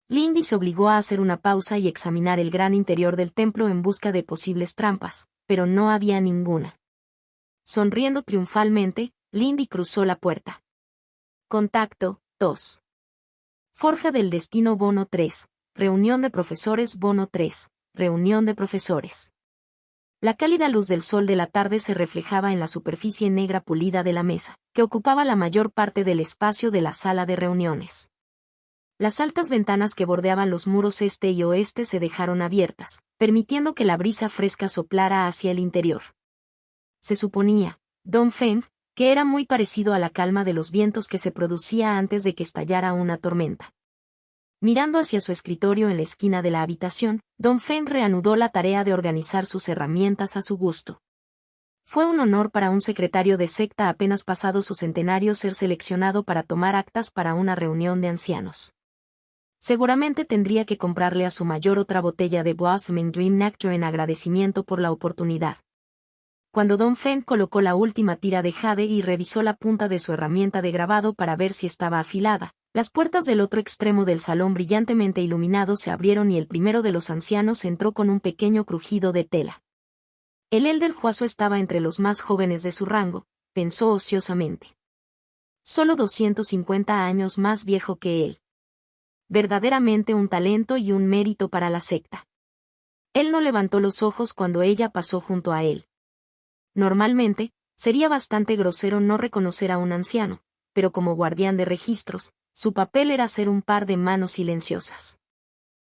Lindy se obligó a hacer una pausa y examinar el gran interior del templo en busca de posibles trampas, pero no había ninguna. Sonriendo triunfalmente, Lindy cruzó la puerta. Contacto 2. Forja del Destino Bono 3. Reunión de profesores Bono 3. Reunión de profesores. La cálida luz del sol de la tarde se reflejaba en la superficie negra pulida de la mesa, que ocupaba la mayor parte del espacio de la sala de reuniones. Las altas ventanas que bordeaban los muros este y oeste se dejaron abiertas, permitiendo que la brisa fresca soplara hacia el interior. Se suponía, Don Feng, que era muy parecido a la calma de los vientos que se producía antes de que estallara una tormenta. Mirando hacia su escritorio en la esquina de la habitación, Don Feng reanudó la tarea de organizar sus herramientas a su gusto. Fue un honor para un secretario de secta apenas pasado su centenario ser seleccionado para tomar actas para una reunión de ancianos. Seguramente tendría que comprarle a su mayor otra botella de Blossoming Dream Nectar en agradecimiento por la oportunidad. Cuando Don Feng colocó la última tira de jade y revisó la punta de su herramienta de grabado para ver si estaba afilada, las puertas del otro extremo del salón brillantemente iluminado se abrieron y el primero de los ancianos entró con un pequeño crujido de tela. El Elder Huaso estaba entre los más jóvenes de su rango, pensó ociosamente. Solo 250 años más viejo que él. Verdaderamente un talento y un mérito para la secta. Él no levantó los ojos cuando ella pasó junto a él. Normalmente, sería bastante grosero no reconocer a un anciano, pero como guardián de registros, Su papel era ser un par de manos silenciosas.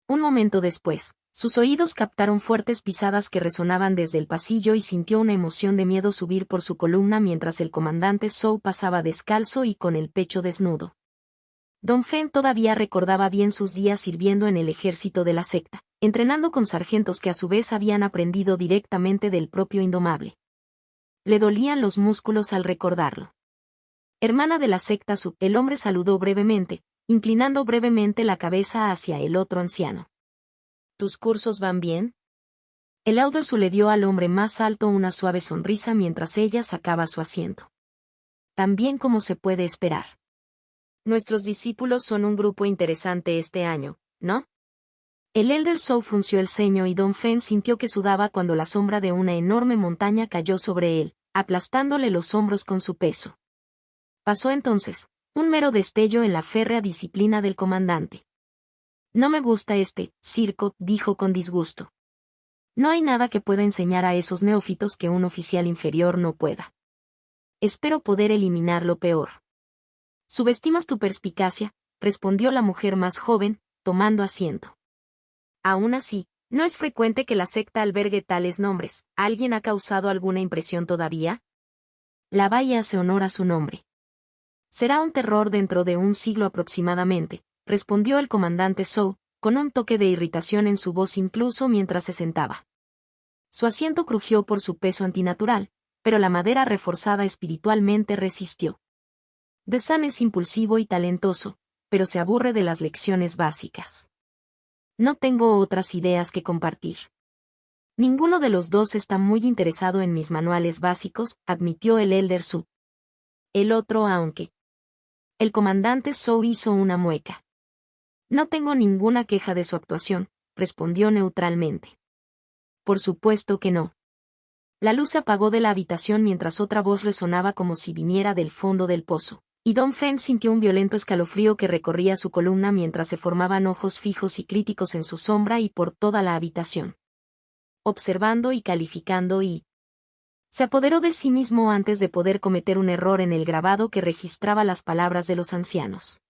Un momento después, sus oídos captaron fuertes pisadas que resonaban desde el pasillo y sintió una emoción de miedo subir por su columna mientras el comandante Zhou pasaba descalzo y con el pecho desnudo. Don Feng todavía recordaba bien sus días sirviendo en el ejército de la secta, entrenando con sargentos que a su vez habían aprendido directamente del propio Indomable. Le dolían los músculos al recordarlo. Hermana de la secta Su, el hombre saludó brevemente, inclinando brevemente la cabeza hacia el otro anciano. ¿Tus cursos van bien? El Su le dio al hombre más alto una suave sonrisa mientras ella sacaba su asiento. Tan bien como se puede esperar. Nuestros discípulos son un grupo interesante este año, ¿no? El Elder Zhou frunció el ceño y Don Feng sintió que sudaba cuando la sombra de una enorme montaña cayó sobre él, aplastándole los hombros con su peso. Pasó entonces, un mero destello en la férrea disciplina del comandante. No me gusta este circo, dijo con disgusto. No hay nada que pueda enseñar a esos neófitos que un oficial inferior no pueda. Espero poder eliminar lo peor. Subestimas tu perspicacia, respondió la mujer más joven, tomando asiento. Aún así, no es frecuente que la secta albergue tales nombres. ¿Alguien ha causado alguna impresión todavía? La Bahía hace honor a su nombre. Será un terror dentro de un siglo aproximadamente, respondió el comandante Zhou, con un toque de irritación en su voz incluso mientras se sentaba. Su asiento crujió por su peso antinatural, pero la madera reforzada espiritualmente resistió. De San es impulsivo y talentoso, pero se aburre de las lecciones básicas. No tengo otras ideas que compartir. Ninguno de los dos está muy interesado en mis manuales básicos, admitió el Elder Su. El otro aunque. El comandante Zhou hizo una mueca. No tengo ninguna queja de su actuación, respondió neutralmente. Por supuesto que no. La luz se apagó de la habitación mientras otra voz resonaba como si viniera del fondo del pozo. Y Don Feng sintió un violento escalofrío que recorría su columna mientras se formaban ojos fijos y críticos en su sombra y por toda la habitación. Observando y calificando y... Se apoderó de sí mismo antes de poder cometer un error en el grabado que registraba las palabras de los ancianos.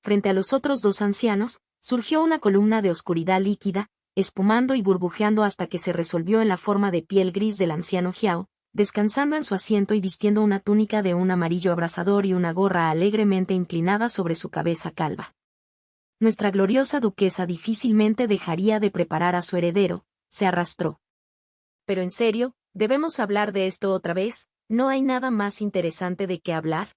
Frente a los otros dos ancianos, surgió una columna de oscuridad líquida, espumando y burbujeando hasta que se resolvió en la forma de piel gris del anciano Jiao, descansando en su asiento y vistiendo una túnica de un amarillo abrasador y una gorra alegremente inclinada sobre su cabeza calva. Nuestra gloriosa duquesa difícilmente dejaría de preparar a su heredero, se arrastró. Pero en serio, ¿debemos hablar de esto otra vez? ¿No hay nada más interesante de qué hablar?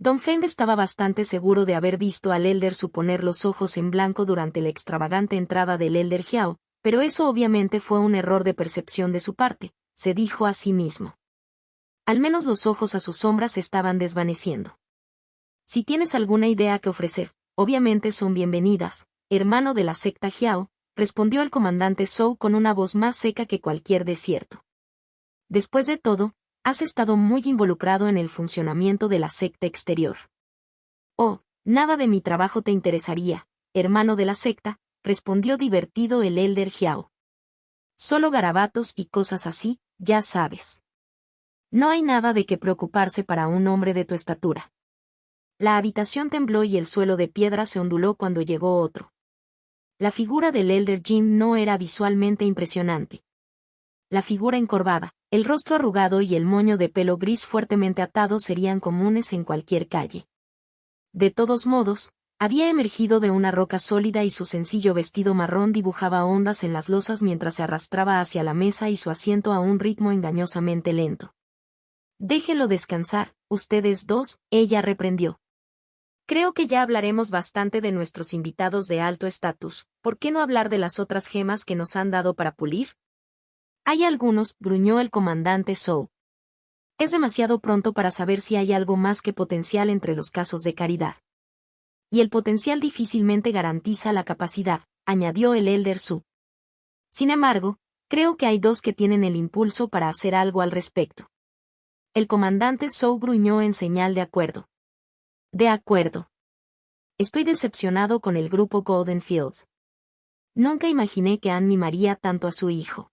Don Feng estaba bastante seguro de haber visto al Elder Su poner los ojos en blanco durante la extravagante entrada del Elder Jiao, pero eso obviamente fue un error de percepción de su parte, se dijo a sí mismo. Al menos los ojos a sus sombras se estaban desvaneciendo. Si tienes alguna idea que ofrecer, obviamente son bienvenidas, hermano de la secta Jiao, respondió el comandante Zhou con una voz más seca que cualquier desierto. Después de todo, has estado muy involucrado en el funcionamiento de la secta exterior. Oh, nada de mi trabajo te interesaría, hermano de la secta, respondió divertido el Elder Jiao. Solo garabatos y cosas así, ya sabes. No hay nada de qué preocuparse para un hombre de tu estatura. La habitación tembló y el suelo de piedra se onduló cuando llegó otro. La figura del Elder Jin no era visualmente impresionante. La figura encorvada, el rostro arrugado y el moño de pelo gris fuertemente atado serían comunes en cualquier calle. De todos modos, había emergido de una roca sólida y su sencillo vestido marrón dibujaba ondas en las losas mientras se arrastraba hacia la mesa y su asiento a un ritmo engañosamente lento. Déjelo descansar, ustedes dos, ella reprendió. Creo que ya hablaremos bastante de nuestros invitados de alto estatus, ¿por qué no hablar de las otras gemas que nos han dado para pulir? Hay algunos, gruñó el comandante Zhou. Es demasiado pronto para saber si hay algo más que potencial entre los casos de caridad. Y el potencial difícilmente garantiza la capacidad, añadió el Elder Su. Sin embargo, creo que hay dos que tienen el impulso para hacer algo al respecto. El comandante Zhou gruñó en señal de acuerdo. De acuerdo. Estoy decepcionado con el grupo Golden Fields. Nunca imaginé que Anne mimaría tanto a su hijo.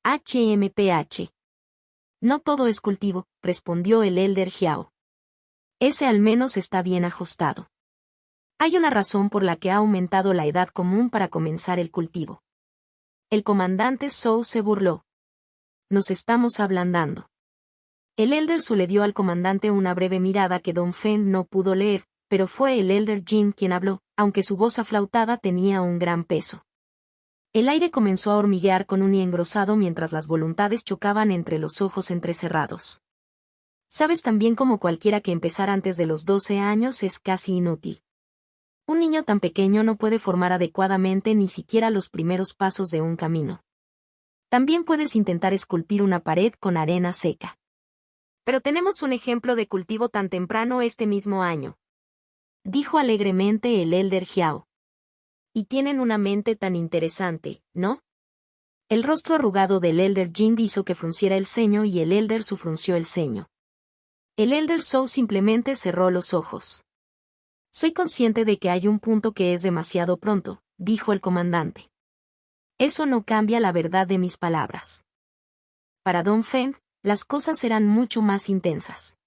HMPH. No todo es cultivo, respondió el Elder Jiao. Ese al menos está bien ajustado. Hay una razón por la que ha aumentado la edad común para comenzar el cultivo. El comandante Zhou se burló. Nos estamos ablandando. El Elder Su le dio al comandante una breve mirada que Don Feng no pudo leer, pero fue el Elder Jin quien habló, aunque su voz aflautada tenía un gran peso. El aire comenzó a hormiguear con un engrosado mientras las voluntades chocaban entre los ojos entrecerrados. Sabes tan bien como cualquiera que empezar antes de los 12 años es casi inútil. Un niño tan pequeño no puede formar adecuadamente ni siquiera los primeros pasos de un camino. También puedes intentar esculpir una pared con arena seca. Pero tenemos un ejemplo de cultivo tan temprano este mismo año, dijo alegremente el Elder Jiao. Y tienen una mente tan interesante, ¿no? El rostro arrugado del Elder Jing hizo que frunciera el ceño y el Elder Su frunció el ceño. El Elder Zhou simplemente cerró los ojos. Soy consciente de que hay un punto que es demasiado pronto, dijo el comandante. Eso no cambia la verdad de mis palabras. Para Don Feng, las cosas eran mucho más intensas.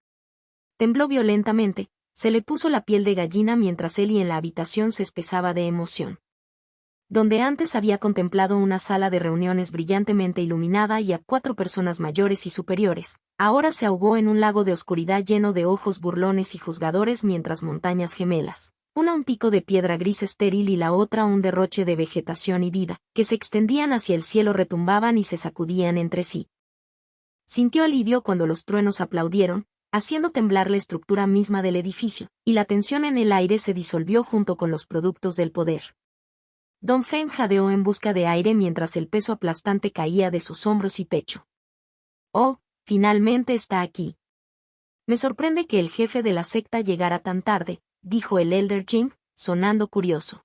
Tembló violentamente, se le puso la piel de gallina mientras él y en la habitación se espesaba de emoción. Donde antes había contemplado una sala de reuniones brillantemente iluminada y a 4 personas mayores y superiores, ahora se ahogó en un lago de oscuridad lleno de ojos burlones y juzgadores mientras montañas gemelas, una un pico de piedra gris estéril y la otra un derroche de vegetación y vida, que se extendían hacia el cielo retumbaban y se sacudían entre sí. Sintió alivio cuando los truenos aplaudieron, haciendo temblar la estructura misma del edificio, y la tensión en el aire se disolvió junto con los productos del poder. Don Feng jadeó en busca de aire mientras el peso aplastante caía de sus hombros y pecho. Oh, finalmente está aquí. Me sorprende que el jefe de la secta llegara tan tarde, dijo el Elder Jing, sonando curioso.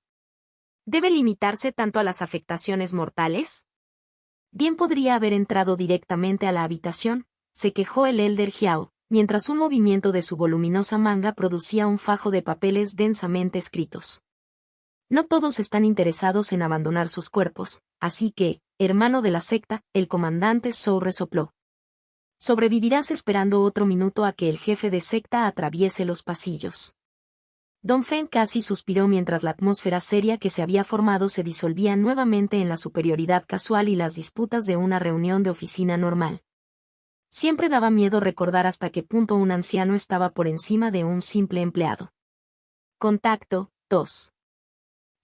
¿Debe limitarse tanto a las afectaciones mortales? Bien podría haber entrado directamente a la habitación, se quejó el Elder Jiao, mientras un movimiento de su voluminosa manga producía un fajo de papeles densamente escritos. No todos están interesados en abandonar sus cuerpos, así que, hermano de la secta, el comandante Zhou resopló. Sobrevivirás esperando otro minuto a que el jefe de secta atraviese los pasillos. Don Feng casi suspiró mientras la atmósfera seria que se había formado se disolvía nuevamente en la superioridad casual y las disputas de una reunión de oficina normal. Siempre daba miedo recordar hasta qué punto un anciano estaba por encima de un simple empleado. Contacto 2.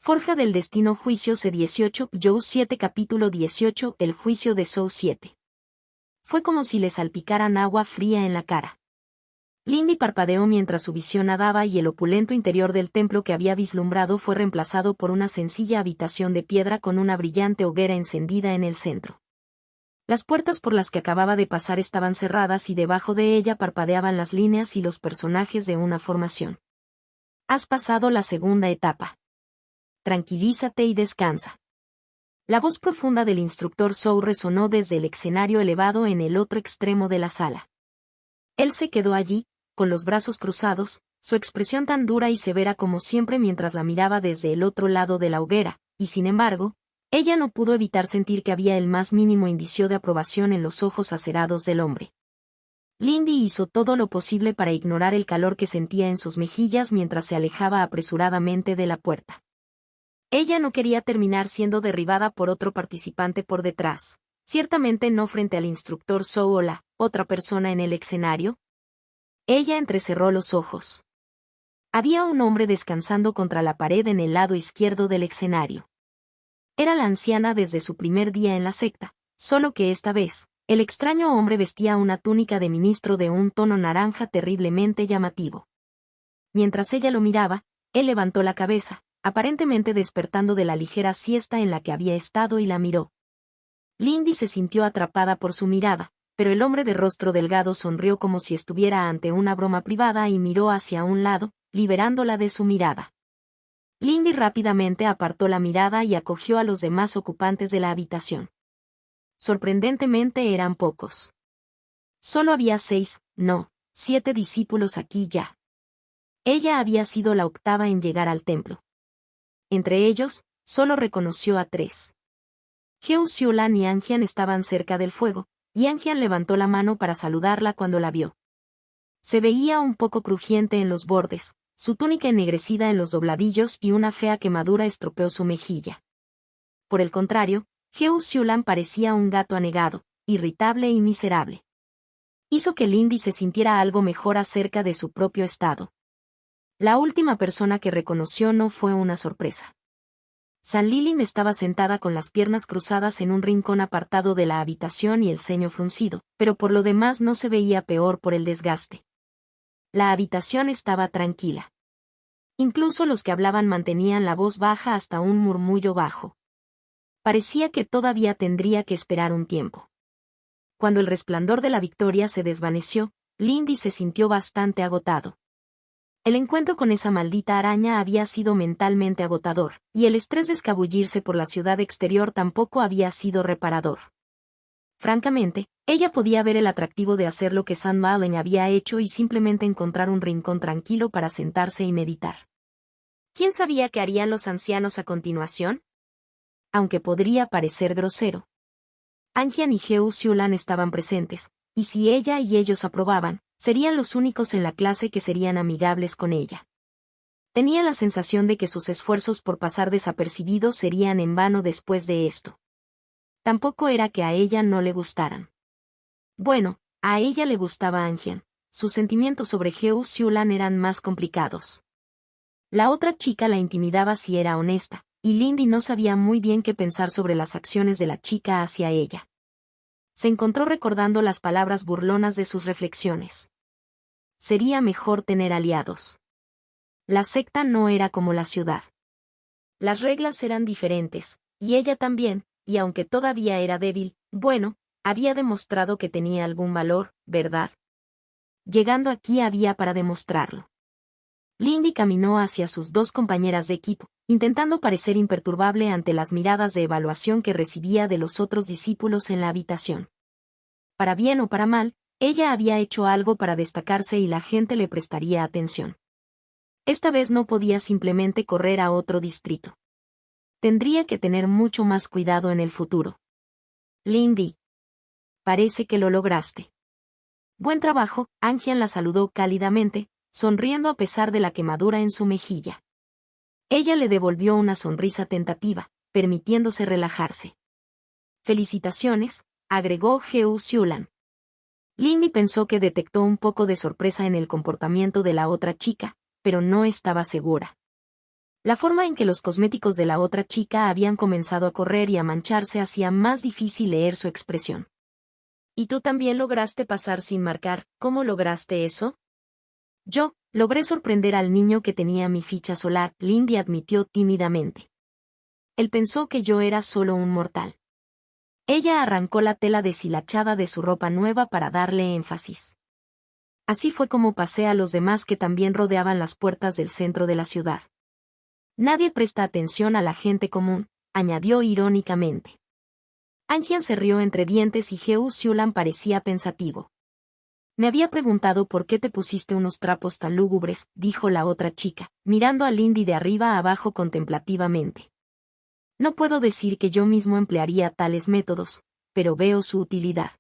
Forja del Destino Juicio C18 Zhou 7 Capítulo 18 El Juicio de Zhou 7. Fue como si le salpicaran agua fría en la cara. Lindy parpadeó mientras su visión nadaba y el opulento interior del templo que había vislumbrado fue reemplazado por una sencilla habitación de piedra con una brillante hoguera encendida en el centro. Las puertas por las que acababa de pasar estaban cerradas y debajo de ella parpadeaban las líneas y los personajes de una formación. Has pasado la segunda etapa. Tranquilízate y descansa. La voz profunda del instructor Zhou resonó desde el escenario elevado en el otro extremo de la sala. Él se quedó allí, con los brazos cruzados, su expresión tan dura y severa como siempre mientras la miraba desde el otro lado de la hoguera, y sin embargo, ella no pudo evitar sentir que había el más mínimo indicio de aprobación en los ojos acerados del hombre. Lindy hizo todo lo posible para ignorar el calor que sentía en sus mejillas mientras se alejaba apresuradamente de la puerta. Ella no quería terminar siendo derribada por otro participante por detrás, ciertamente no frente al instructor Zhou o la otra persona en el escenario. Ella entrecerró los ojos. Había un hombre descansando contra la pared en el lado izquierdo del escenario. Era la anciana desde su primer día en la secta, solo que esta vez, el extraño hombre vestía una túnica de ministro de un tono naranja terriblemente llamativo. Mientras ella lo miraba, él levantó la cabeza, aparentemente despertando de la ligera siesta en la que había estado y la miró. Lindy se sintió atrapada por su mirada, pero el hombre de rostro delgado sonrió como si estuviera ante una broma privada y miró hacia un lado, liberándola de su mirada. Lindy rápidamente apartó la mirada y acogió a los demás ocupantes de la habitación. Sorprendentemente eran pocos. Solo había 6, no, 7 discípulos aquí ya. Ella había sido la octava en llegar al templo. Entre ellos, solo reconoció a 3. Heo Xiulan y Anjian estaban cerca del fuego, y Anjian levantó la mano para saludarla cuando la vio. Se veía un poco crujiente en los bordes, su túnica ennegrecida en los dobladillos y una fea quemadura estropeó su mejilla. Por el contrario, Heo Xiulan parecía un gato anegado, irritable y miserable. Hizo que Lindy se sintiera algo mejor acerca de su propio estado. La última persona que reconoció no fue una sorpresa. San Lilin estaba sentada con las piernas cruzadas en un rincón apartado de la habitación y el ceño fruncido, pero por lo demás no se veía peor por el desgaste. La habitación estaba tranquila. Incluso los que hablaban mantenían la voz baja hasta un murmullo bajo. Parecía que todavía tendría que esperar un tiempo. Cuando el resplandor de la victoria se desvaneció, Lindy se sintió bastante agotado. El encuentro con esa maldita araña había sido mentalmente agotador, y el estrés de escabullirse por la ciudad exterior tampoco había sido reparador. Francamente, ella podía ver el atractivo de hacer lo que San Malen había hecho y simplemente encontrar un rincón tranquilo para sentarse y meditar. ¿Quién sabía qué harían los ancianos a continuación? Aunque podría parecer grosero. Anjian y Heo Xiulan estaban presentes, y si ella y ellos aprobaban, serían los únicos en la clase que serían amigables con ella. Tenía la sensación de que sus esfuerzos por pasar desapercibidos serían en vano después de esto. Tampoco era que a ella no le gustaran. Bueno, a ella le gustaba Anjian. Sus sentimientos sobre Heo Xiulan eran más complicados. La otra chica la intimidaba si era honesta, y Lindy no sabía muy bien qué pensar sobre las acciones de la chica hacia ella. Se encontró recordando las palabras burlonas de sus reflexiones. Sería mejor tener aliados. La secta no era como la ciudad. Las reglas eran diferentes, y ella también, y aunque todavía era débil, bueno, había demostrado que tenía algún valor, ¿verdad? Llegando aquí había para demostrarlo. Lindy caminó hacia sus dos compañeras de equipo, intentando parecer imperturbable ante las miradas de evaluación que recibía de los otros discípulos en la habitación. Para bien o para mal, ella había hecho algo para destacarse y la gente le prestaría atención. Esta vez no podía simplemente correr a otro distrito. Tendría que tener mucho más cuidado en el futuro. Lindy. Parece que lo lograste. Buen trabajo, Anjian la saludó cálidamente, sonriendo a pesar de la quemadura en su mejilla. Ella le devolvió una sonrisa tentativa, permitiéndose relajarse. Felicitaciones, agregó Heo Xiulan. Lindy pensó que detectó un poco de sorpresa en el comportamiento de la otra chica, pero no estaba segura. La forma en que los cosméticos de la otra chica habían comenzado a correr y a mancharse hacía más difícil leer su expresión. ¿Y tú también lograste pasar sin marcar? ¿Cómo lograste eso? Yo, logré sorprender al niño que tenía mi ficha solar, Lindy admitió tímidamente. Él pensó que yo era solo un mortal. Ella arrancó la tela deshilachada de su ropa nueva para darle énfasis. Así fue como pasé a los demás que también rodeaban las puertas del centro de la ciudad. Nadie presta atención a la gente común, añadió irónicamente. Anjian se rió entre dientes y Heo Xiulan parecía pensativo. Me había preguntado por qué te pusiste unos trapos tan lúgubres, dijo la otra chica, mirando a Lindy de arriba a abajo contemplativamente. No puedo decir que yo mismo emplearía tales métodos, pero veo su utilidad.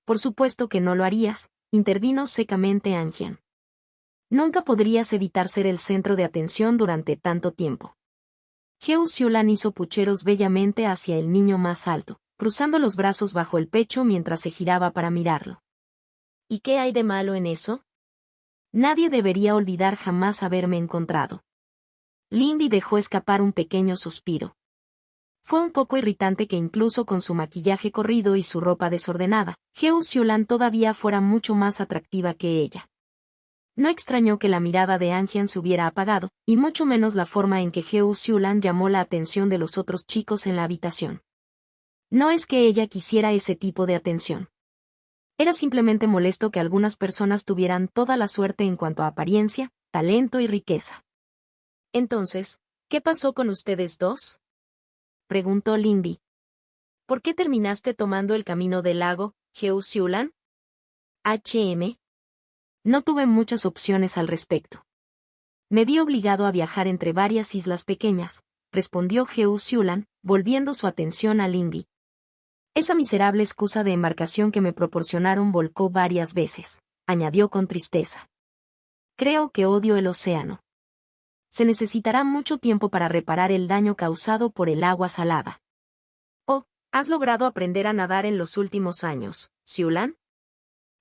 Por supuesto que no lo harías, intervino secamente Anjian. Nunca podrías evitar ser el centro de atención durante tanto tiempo. Heo Xiulan hizo pucheros bellamente hacia el niño más alto, cruzando los brazos bajo el pecho mientras se giraba para mirarlo. ¿Y qué hay de malo en eso? Nadie debería olvidar jamás haberme encontrado. Lindy dejó escapar un pequeño suspiro. Fue un poco irritante que incluso con su maquillaje corrido y su ropa desordenada, Heo Xiulan todavía fuera mucho más atractiva que ella. No extrañó que la mirada de Anjian se hubiera apagado, y mucho menos la forma en que Heo Xiulan llamó la atención de los otros chicos en la habitación. No es que ella quisiera ese tipo de atención. Era simplemente molesto que algunas personas tuvieran toda la suerte en cuanto a apariencia, talento y riqueza. Entonces, ¿qué pasó con ustedes dos? Preguntó Lindy. ¿Por qué terminaste tomando el camino del lago, Heo Xiulan? No tuve muchas opciones al respecto. Me vi obligado a viajar entre varias islas pequeñas, respondió Heo Xiulan, volviendo su atención a Lindy. Esa miserable excusa de embarcación que me proporcionaron volcó varias veces. añadió con tristeza. Creo que odio el océano. Se necesitará mucho tiempo para reparar el daño causado por el agua salada. Oh, ¿has logrado aprender a nadar en los últimos años, Siulan?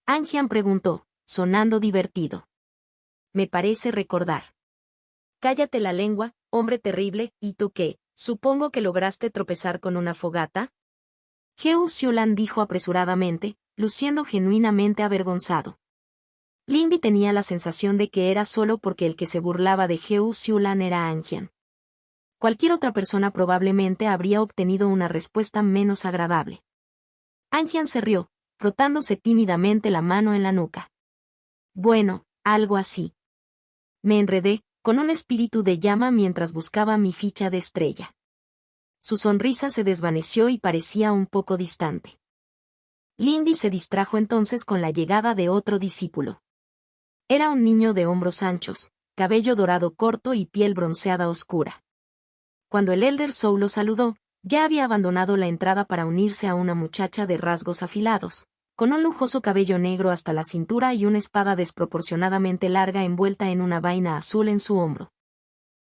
Angian preguntó, sonando divertido. Me parece recordar. Cállate la lengua, hombre terrible, ¿y tú qué? Supongo que lograste tropezar con una fogata. Heo Siulan dijo apresuradamente, luciendo genuinamente avergonzado. Lindy tenía la sensación de que era solo porque el que se burlaba de Heo Siulan era Angian. Cualquier otra persona probablemente habría obtenido una respuesta menos agradable. Angian se rió, frotándose tímidamente la mano en la nuca. Bueno, algo así. Me enredé, con un espíritu de llama mientras buscaba mi ficha de estrella. Su sonrisa se desvaneció y parecía un poco distante. Lindy se distrajo entonces con la llegada de otro discípulo. Era un niño de hombros anchos, cabello dorado corto y piel bronceada oscura. Cuando el Elder Soul lo saludó, ya había abandonado la entrada para unirse a una muchacha de rasgos afilados, con un lujoso cabello negro hasta la cintura y una espada desproporcionadamente larga envuelta en una vaina azul en su hombro.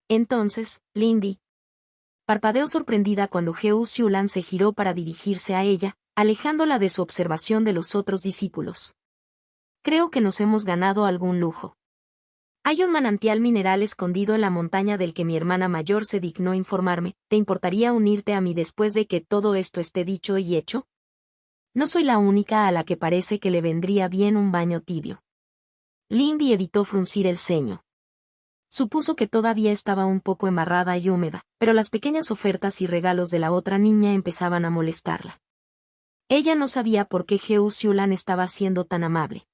Entonces, Lindy parpadeó sorprendida cuando Heo Siulan se giró para dirigirse a ella, alejándola de su observación de los otros discípulos. Creo que nos hemos ganado algún lujo. Hay un manantial mineral escondido en la montaña del que mi hermana mayor se dignó informarme. ¿Te importaría unirte a mí después de que todo esto esté dicho y hecho? No soy la única a la que parece que le vendría bien un baño tibio. Lindy evitó fruncir el ceño. Supuso que todavía estaba un poco embarrada y húmeda, pero las pequeñas ofertas y regalos de la otra niña empezaban a molestarla. Ella no sabía por qué Heo Siulan estaba siendo tan amable.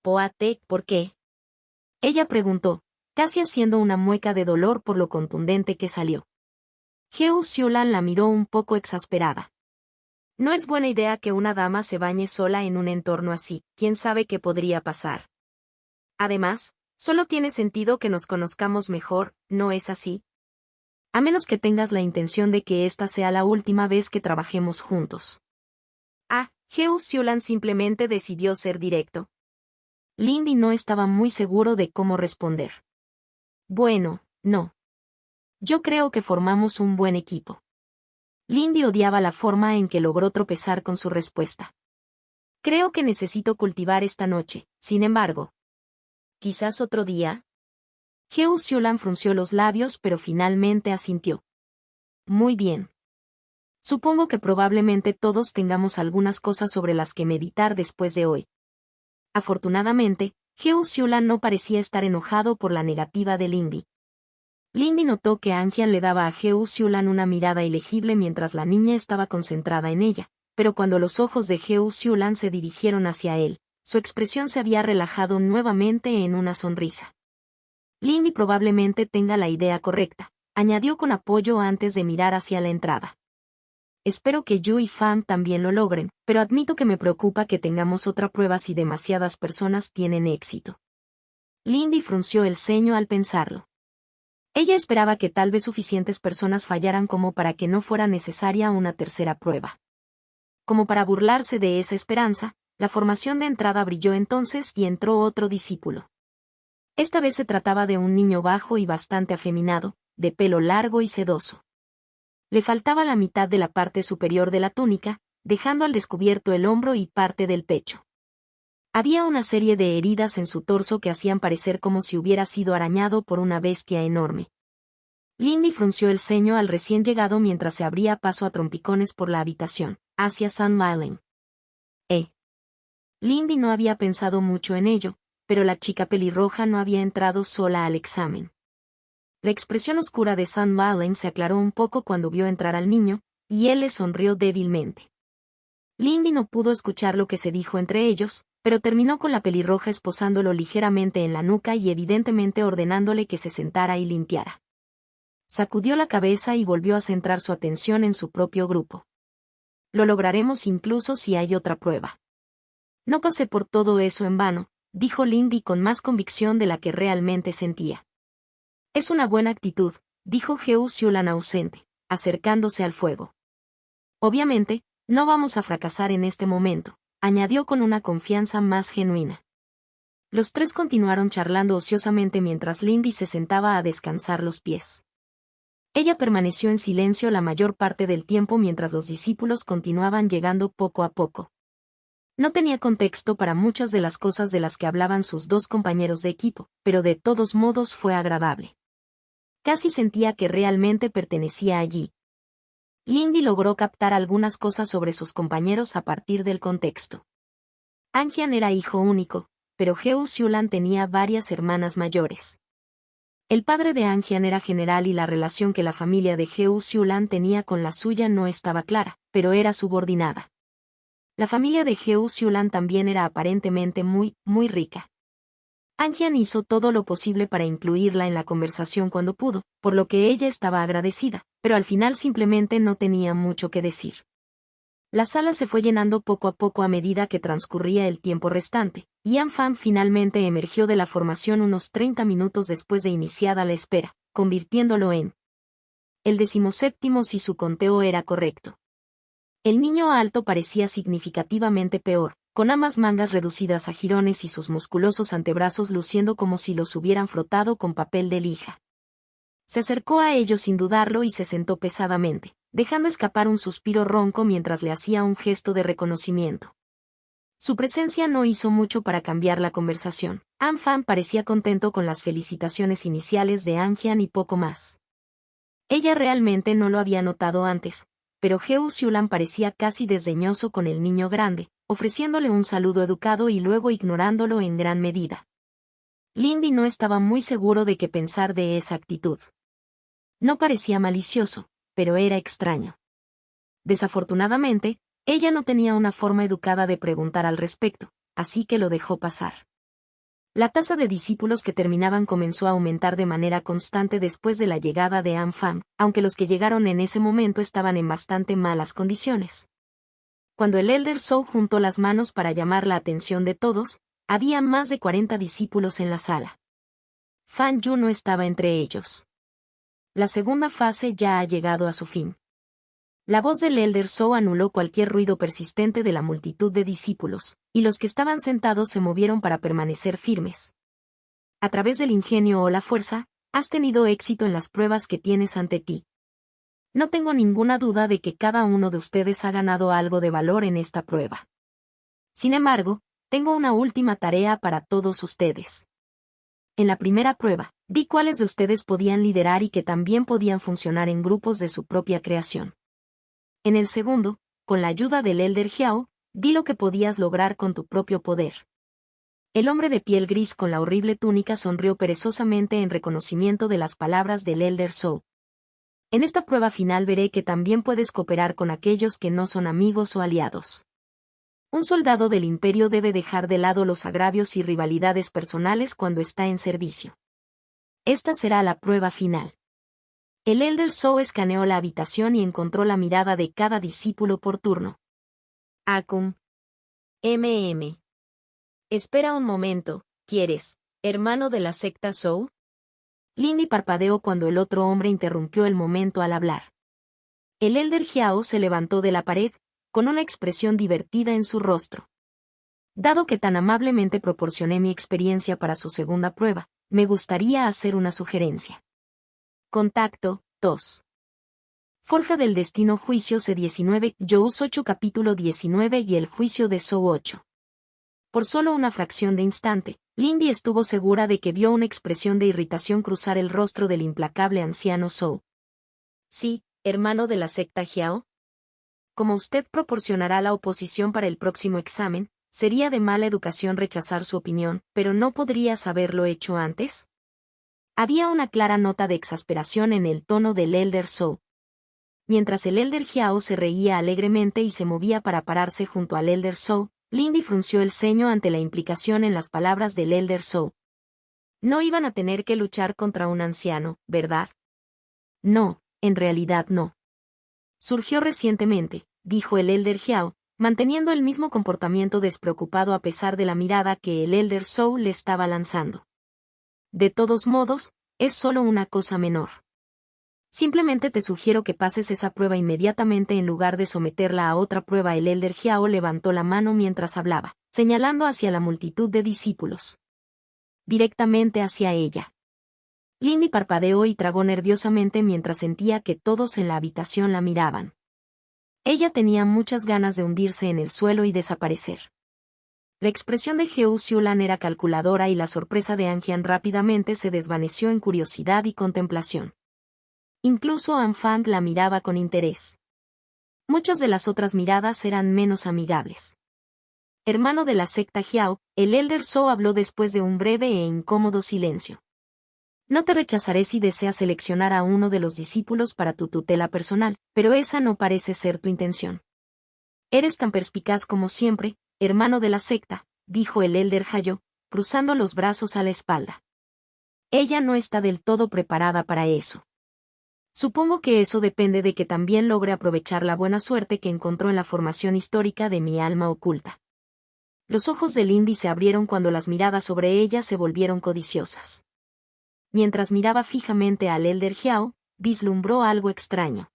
Poate, ¿por qué? Ella preguntó, casi haciendo una mueca de dolor por lo contundente que salió. Heo Siulan la miró un poco exasperada. No es buena idea que una dama se bañe sola en un entorno así, quién sabe qué podría pasar. Además, solo tiene sentido que nos conozcamos mejor, ¿no es así? A menos que tengas la intención de que esta sea la última vez que trabajemos juntos. Heo Siulan simplemente decidió ser directo. Lindy no estaba muy seguro de cómo responder. Bueno, no. Yo creo que formamos un buen equipo. Lindy odiaba la forma en que logró tropezar con su respuesta. Creo que necesito cultivar esta noche, sin embargo. ¿Quizás otro día? Heo Siulan frunció los labios pero finalmente asintió. Muy bien. Supongo que probablemente todos tengamos algunas cosas sobre las que meditar después de hoy. Afortunadamente, Heo Siulan no parecía estar enojado por la negativa de Lindy. Lindy notó que Angian le daba a Heo Siulan una mirada ilegible mientras la niña estaba concentrada en ella, pero cuando los ojos de Heo Siulan se dirigieron hacia él, su expresión se había relajado nuevamente en una sonrisa. Lindy probablemente tenga la idea correcta, añadió con apoyo antes de mirar hacia la entrada. Espero que Yu y Fan también lo logren, pero admito que me preocupa que tengamos otra prueba si demasiadas personas tienen éxito. Lindy frunció el ceño al pensarlo. Ella esperaba que tal vez suficientes personas fallaran como para que no fuera necesaria una tercera prueba. Como para burlarse de esa esperanza, la formación de entrada brilló entonces y entró otro discípulo. Esta vez se trataba de un niño bajo y bastante afeminado, de pelo largo y sedoso. Le faltaba la mitad de la parte superior de la túnica, dejando al descubierto el hombro y parte del pecho. Había una serie de heridas en su torso que hacían parecer como si hubiera sido arañado por una bestia enorme. Lindy frunció el ceño al recién llegado mientras se abría paso a trompicones por la habitación, hacia St. Mylen. Lindy no había pensado mucho en ello, pero la chica pelirroja no había entrado sola al examen. La expresión oscura de St. Mylen se aclaró un poco cuando vio entrar al niño, y él le sonrió débilmente. Lindy no pudo escuchar lo que se dijo entre ellos, pero terminó con la pelirroja esposándolo ligeramente en la nuca y evidentemente ordenándole que se sentara y limpiara. Sacudió la cabeza y volvió a centrar su atención en su propio grupo. Lo lograremos incluso si hay otra prueba. No pasé por todo eso en vano, dijo Lindy con más convicción de la que realmente sentía. Es una buena actitud, dijo Heo Siulan ausente, acercándose al fuego. Obviamente, no vamos a fracasar en este momento, añadió con una confianza más genuina. Los tres continuaron charlando ociosamente mientras Lindy se sentaba a descansar los pies. Ella permaneció en silencio la mayor parte del tiempo mientras los discípulos continuaban llegando poco a poco. No tenía contexto para muchas de las cosas de las que hablaban sus dos compañeros de equipo, pero de todos modos fue agradable. Casi sentía que realmente pertenecía allí. Lindy logró captar algunas cosas sobre sus compañeros a partir del contexto. Angian era hijo único, pero Heo Siulan tenía varias hermanas mayores. El padre de Angian era general y la relación que la familia de Heo Siulan tenía con la suya no estaba clara, pero era subordinada. La familia de Heo Siulan también era aparentemente muy rica. Angian hizo todo lo posible para incluirla en la conversación cuando pudo, por lo que ella estaba agradecida, pero al final simplemente no tenía mucho que decir. La sala se fue llenando poco a poco a medida que transcurría el tiempo restante, y Anfang finalmente emergió de la formación unos 30 minutos después de iniciada la espera, convirtiéndolo en el 17º si su conteo era correcto. El niño alto parecía significativamente peor, con ambas mangas reducidas a jirones y sus musculosos antebrazos luciendo como si los hubieran frotado con papel de lija. Se acercó a ellos sin dudarlo y se sentó pesadamente, dejando escapar un suspiro ronco mientras le hacía un gesto de reconocimiento. Su presencia no hizo mucho para cambiar la conversación. Anfang parecía contento con las felicitaciones iniciales de Angian y poco más. Ella realmente no lo había notado antes, pero Heo Siulan parecía casi desdeñoso con el niño grande, ofreciéndole un saludo educado y luego ignorándolo en gran medida. Lindy no estaba muy seguro de qué pensar de esa actitud. No parecía malicioso, pero era extraño. Desafortunadamente, ella no tenía una forma educada de preguntar al respecto, así que lo dejó pasar. La tasa de discípulos que terminaban comenzó a aumentar de manera constante después de la llegada de Anfang, aunque los que llegaron en ese momento estaban en bastante malas condiciones. Cuando el Elder Zhou juntó las manos para llamar la atención de todos, había más de 40 discípulos en la sala. Fan Yu no estaba entre ellos. La segunda fase ya ha llegado a su fin. La voz del Elder Zhou anuló cualquier ruido persistente de la multitud de discípulos, y los que estaban sentados se movieron para permanecer firmes. A través del ingenio o la fuerza, has tenido éxito en las pruebas que tienes ante ti. No tengo ninguna duda de que cada uno de ustedes ha ganado algo de valor en esta prueba. Sin embargo, tengo una última tarea para todos ustedes. En la primera prueba, vi cuáles de ustedes podían liderar y que también podían funcionar en grupos de su propia creación. En el segundo, con la ayuda del Elder Xiao, vi lo que podías lograr con tu propio poder. El hombre de piel gris con la horrible túnica sonrió perezosamente en reconocimiento de las palabras del Elder Zhou. En esta prueba final veré que también puedes cooperar con aquellos que no son amigos o aliados. Un soldado del imperio debe dejar de lado los agravios y rivalidades personales cuando está en servicio. Esta será la prueba final. El Elder Zhou escaneó la habitación y encontró la mirada de cada discípulo por turno. Acum. MM. Espera un momento, ¿quieres, hermano de la secta Zhou? Lindy parpadeó cuando el otro hombre interrumpió el momento al hablar. El Elder Xiao se levantó de la pared, con una expresión divertida en su rostro. Dado que tan amablemente proporcioné mi experiencia para su segunda prueba, me gustaría hacer una sugerencia. Contacto, 2. Forja del Destino Juicio C19, Jous 8 capítulo 19 y el Juicio de Zhou 8. Por solo una fracción de instante, Lindy estuvo segura de que vio una expresión de irritación cruzar el rostro del implacable anciano Zhou. Sí, hermano de la secta Xiao. Como usted proporcionará la oposición para el próximo examen, sería de mala educación rechazar su opinión, pero ¿no podrías haberlo hecho antes? Había una clara nota de exasperación en el tono del Elder Zhou. Mientras el Elder Xiao se reía alegremente y se movía para pararse junto al Elder Zhou, Lindy frunció el ceño ante la implicación en las palabras del Elder Zhou. No iban a tener que luchar contra un anciano, ¿verdad? No, en realidad no. Surgió recientemente, dijo el Elder Xiao, manteniendo el mismo comportamiento despreocupado a pesar de la mirada que el Elder Zhou le estaba lanzando. De todos modos, es solo una cosa menor. Simplemente te sugiero que pases esa prueba inmediatamente en lugar de someterla a otra prueba. El Elder Xiao levantó la mano mientras hablaba, señalando hacia la multitud de discípulos. directamente hacia ella. Lindy parpadeó y tragó nerviosamente mientras sentía que todos en la habitación la miraban. Ella tenía muchas ganas de hundirse en el suelo y desaparecer. La expresión de Heo Xiulan era calculadora y la sorpresa de Anjian rápidamente se desvaneció en curiosidad y contemplación. Incluso An Fang la miraba con interés. Muchas de las otras miradas eran menos amigables. Hermano de la secta Jiao, el Elder Zhou habló después de un breve e incómodo silencio. No te rechazaré si deseas seleccionar a uno de los discípulos para tu tutela personal, pero esa no parece ser tu intención. Eres tan perspicaz como siempre, hermano de la secta, dijo el Elder Hayo, cruzando los brazos a la espalda. Ella no está del todo preparada para eso. Supongo que eso depende de que también logre aprovechar la buena suerte que encontró en la formación histórica de mi alma oculta. Los ojos de Lindy se abrieron cuando las miradas sobre ella se volvieron codiciosas. Mientras miraba fijamente al Elder Jiao, vislumbró algo extraño.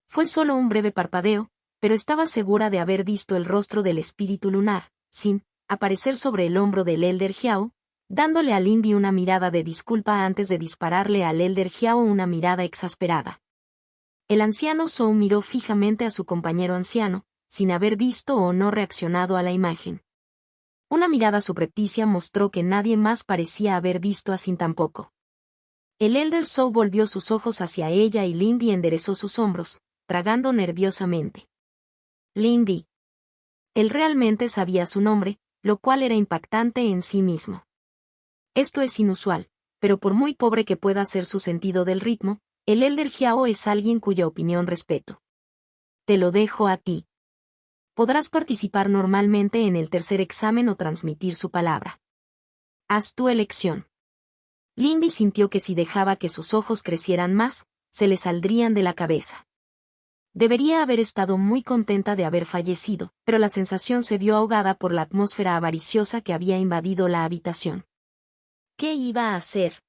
Fue solo un breve parpadeo, pero estaba segura de haber visto el rostro del espíritu lunar, Sin, aparecer sobre el hombro del Elder Jiao, dándole a Lindy una mirada de disculpa antes de dispararle al Elder Jiao una mirada exasperada. El anciano Zhou miró fijamente a su compañero anciano, sin haber visto o no reaccionado a la imagen. Una mirada subrepticia mostró que nadie más parecía haber visto a Sin tampoco. El Elder Zhou volvió sus ojos hacia ella y Lindy enderezó sus hombros, tragando nerviosamente. Lindy. Él realmente sabía su nombre, lo cual era impactante en sí mismo. Esto es inusual, pero por muy pobre que pueda ser su sentido del ritmo, el Elder Jiao es alguien cuya opinión respeto. Te lo dejo a ti. Podrás participar normalmente en el tercer examen o transmitir su palabra. Haz tu elección. Lindy sintió que si dejaba que sus ojos crecieran más, se le saldrían de la cabeza. Debería haber estado muy contenta de haber fallecido, pero la sensación se vio ahogada por la atmósfera avariciosa que había invadido la habitación. ¿Qué iba a hacer?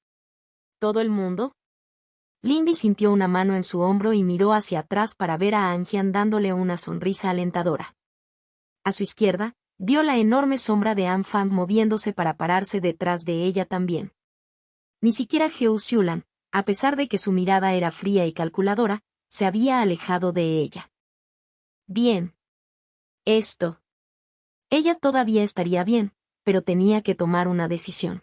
¿Todo el mundo? Lindy sintió una mano en su hombro y miró hacia atrás para ver a Anjian dándole una sonrisa alentadora. A su izquierda, vio la enorme sombra de An Fang moviéndose para pararse detrás de ella también. Ni siquiera Heo Xiulan, a pesar de que su mirada era fría y calculadora, se había alejado de ella. Bien. Esto. Ella todavía estaría bien, pero tenía que tomar una decisión.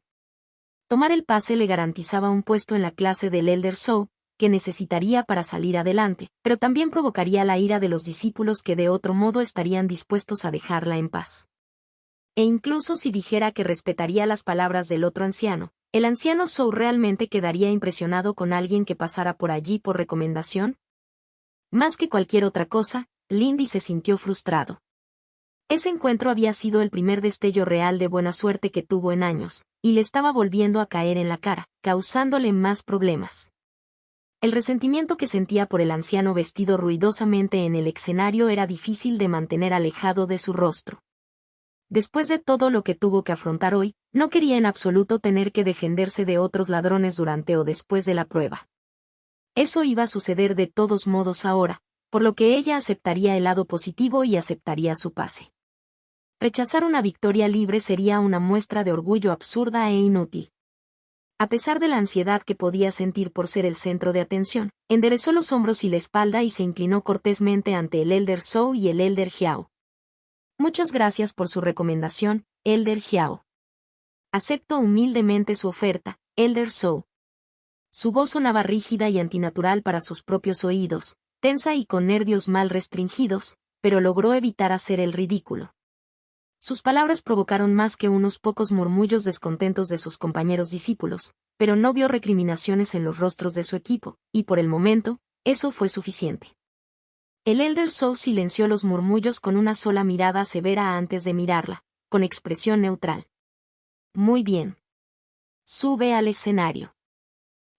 Tomar el pase le garantizaba un puesto en la clase del Elder Zhou, que necesitaría para salir adelante, pero también provocaría la ira de los discípulos que de otro modo estarían dispuestos a dejarla en paz. E incluso si dijera que respetaría las palabras del otro anciano, ¿el anciano Zhou realmente quedaría impresionado con alguien que pasara por allí por recomendación? Más que cualquier otra cosa, Lindy se sintió frustrado. Ese encuentro había sido el primer destello real de buena suerte que tuvo en años, y le estaba volviendo a caer en la cara, causándole más problemas. El resentimiento que sentía por el anciano vestido ruidosamente en el escenario era difícil de mantener alejado de su rostro. Después de todo lo que tuvo que afrontar hoy, no quería en absoluto tener que defenderse de otros ladrones durante o después de la prueba. Eso iba a suceder de todos modos ahora, por lo que ella aceptaría el lado positivo y aceptaría su pase. Rechazar una victoria libre sería una muestra de orgullo absurda e inútil. A pesar de la ansiedad que podía sentir por ser el centro de atención, enderezó los hombros y la espalda y se inclinó cortésmente ante el Elder Zhou y el Elder Jiao. Muchas gracias por su recomendación, Elder Jiao. Acepto humildemente su oferta, Elder Zhou. Su voz sonaba rígida y antinatural para sus propios oídos, tensa y con nervios mal restringidos, pero logró evitar hacer el ridículo. Sus palabras provocaron más que unos pocos murmullos descontentos de sus compañeros discípulos, pero no vio recriminaciones en los rostros de su equipo, y por el momento, eso fue suficiente. El Elder Zhou silenció los murmullos con una sola mirada severa antes de mirarla, con expresión neutral. Muy bien. Sube al escenario.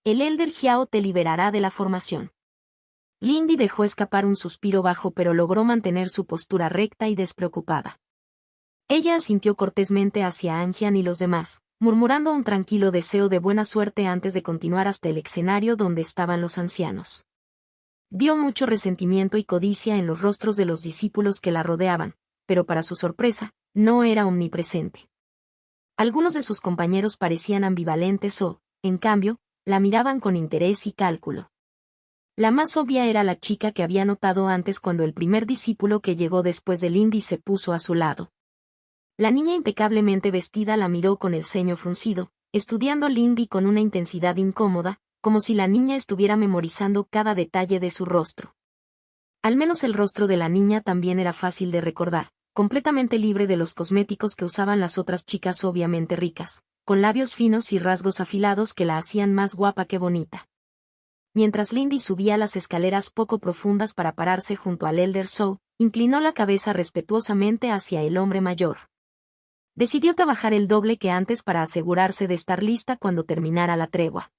El Elder Jiao te liberará de la formación. Lindy dejó escapar un suspiro bajo pero logró mantener su postura recta y despreocupada. Ella asintió cortésmente hacia Anjian y los demás, murmurando un tranquilo deseo de buena suerte antes de continuar hasta el escenario donde estaban los ancianos. Vio mucho resentimiento y codicia en los rostros de los discípulos que la rodeaban, pero para su sorpresa, no era omnipresente. Algunos de sus compañeros parecían ambivalentes o, en cambio, la miraban con interés y cálculo. La más obvia era la chica que había notado antes cuando el primer discípulo que llegó después de Lindy se puso a su lado. La niña impecablemente vestida la miró con el ceño fruncido, estudiando Lindy con una intensidad incómoda, como si la niña estuviera memorizando cada detalle de su rostro. Al menos el rostro de la niña también era fácil de recordar, completamente libre de los cosméticos que usaban las otras chicas obviamente ricas, con labios finos y rasgos afilados que la hacían más guapa que bonita. Mientras Lindy subía las escaleras poco profundas para pararse junto al Elder Zhou, inclinó la cabeza respetuosamente hacia el hombre mayor. Decidió trabajar el doble que antes para asegurarse de estar lista cuando terminara la tregua.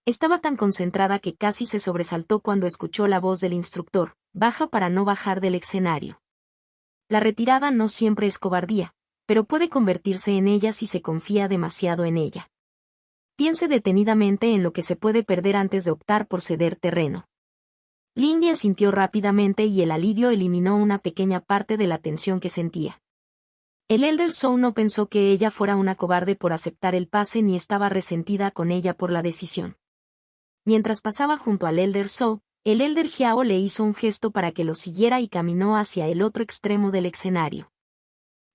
Estaba tan concentrada que casi se sobresaltó cuando escuchó la voz del instructor: baja para no bajar del escenario. La retirada no siempre es cobardía, pero puede convertirse en ella si se confía demasiado en ella. Piense detenidamente en lo que se puede perder antes de optar por ceder terreno. Lindy asintió rápidamente y el alivio eliminó una pequeña parte de la tensión que sentía. El Elder Zhou no pensó que ella fuera una cobarde por aceptar el pase ni estaba resentida con ella por la decisión. Mientras pasaba junto al Elder Zhou, el Elder Jiao le hizo un gesto para que lo siguiera y caminó hacia el otro extremo del escenario.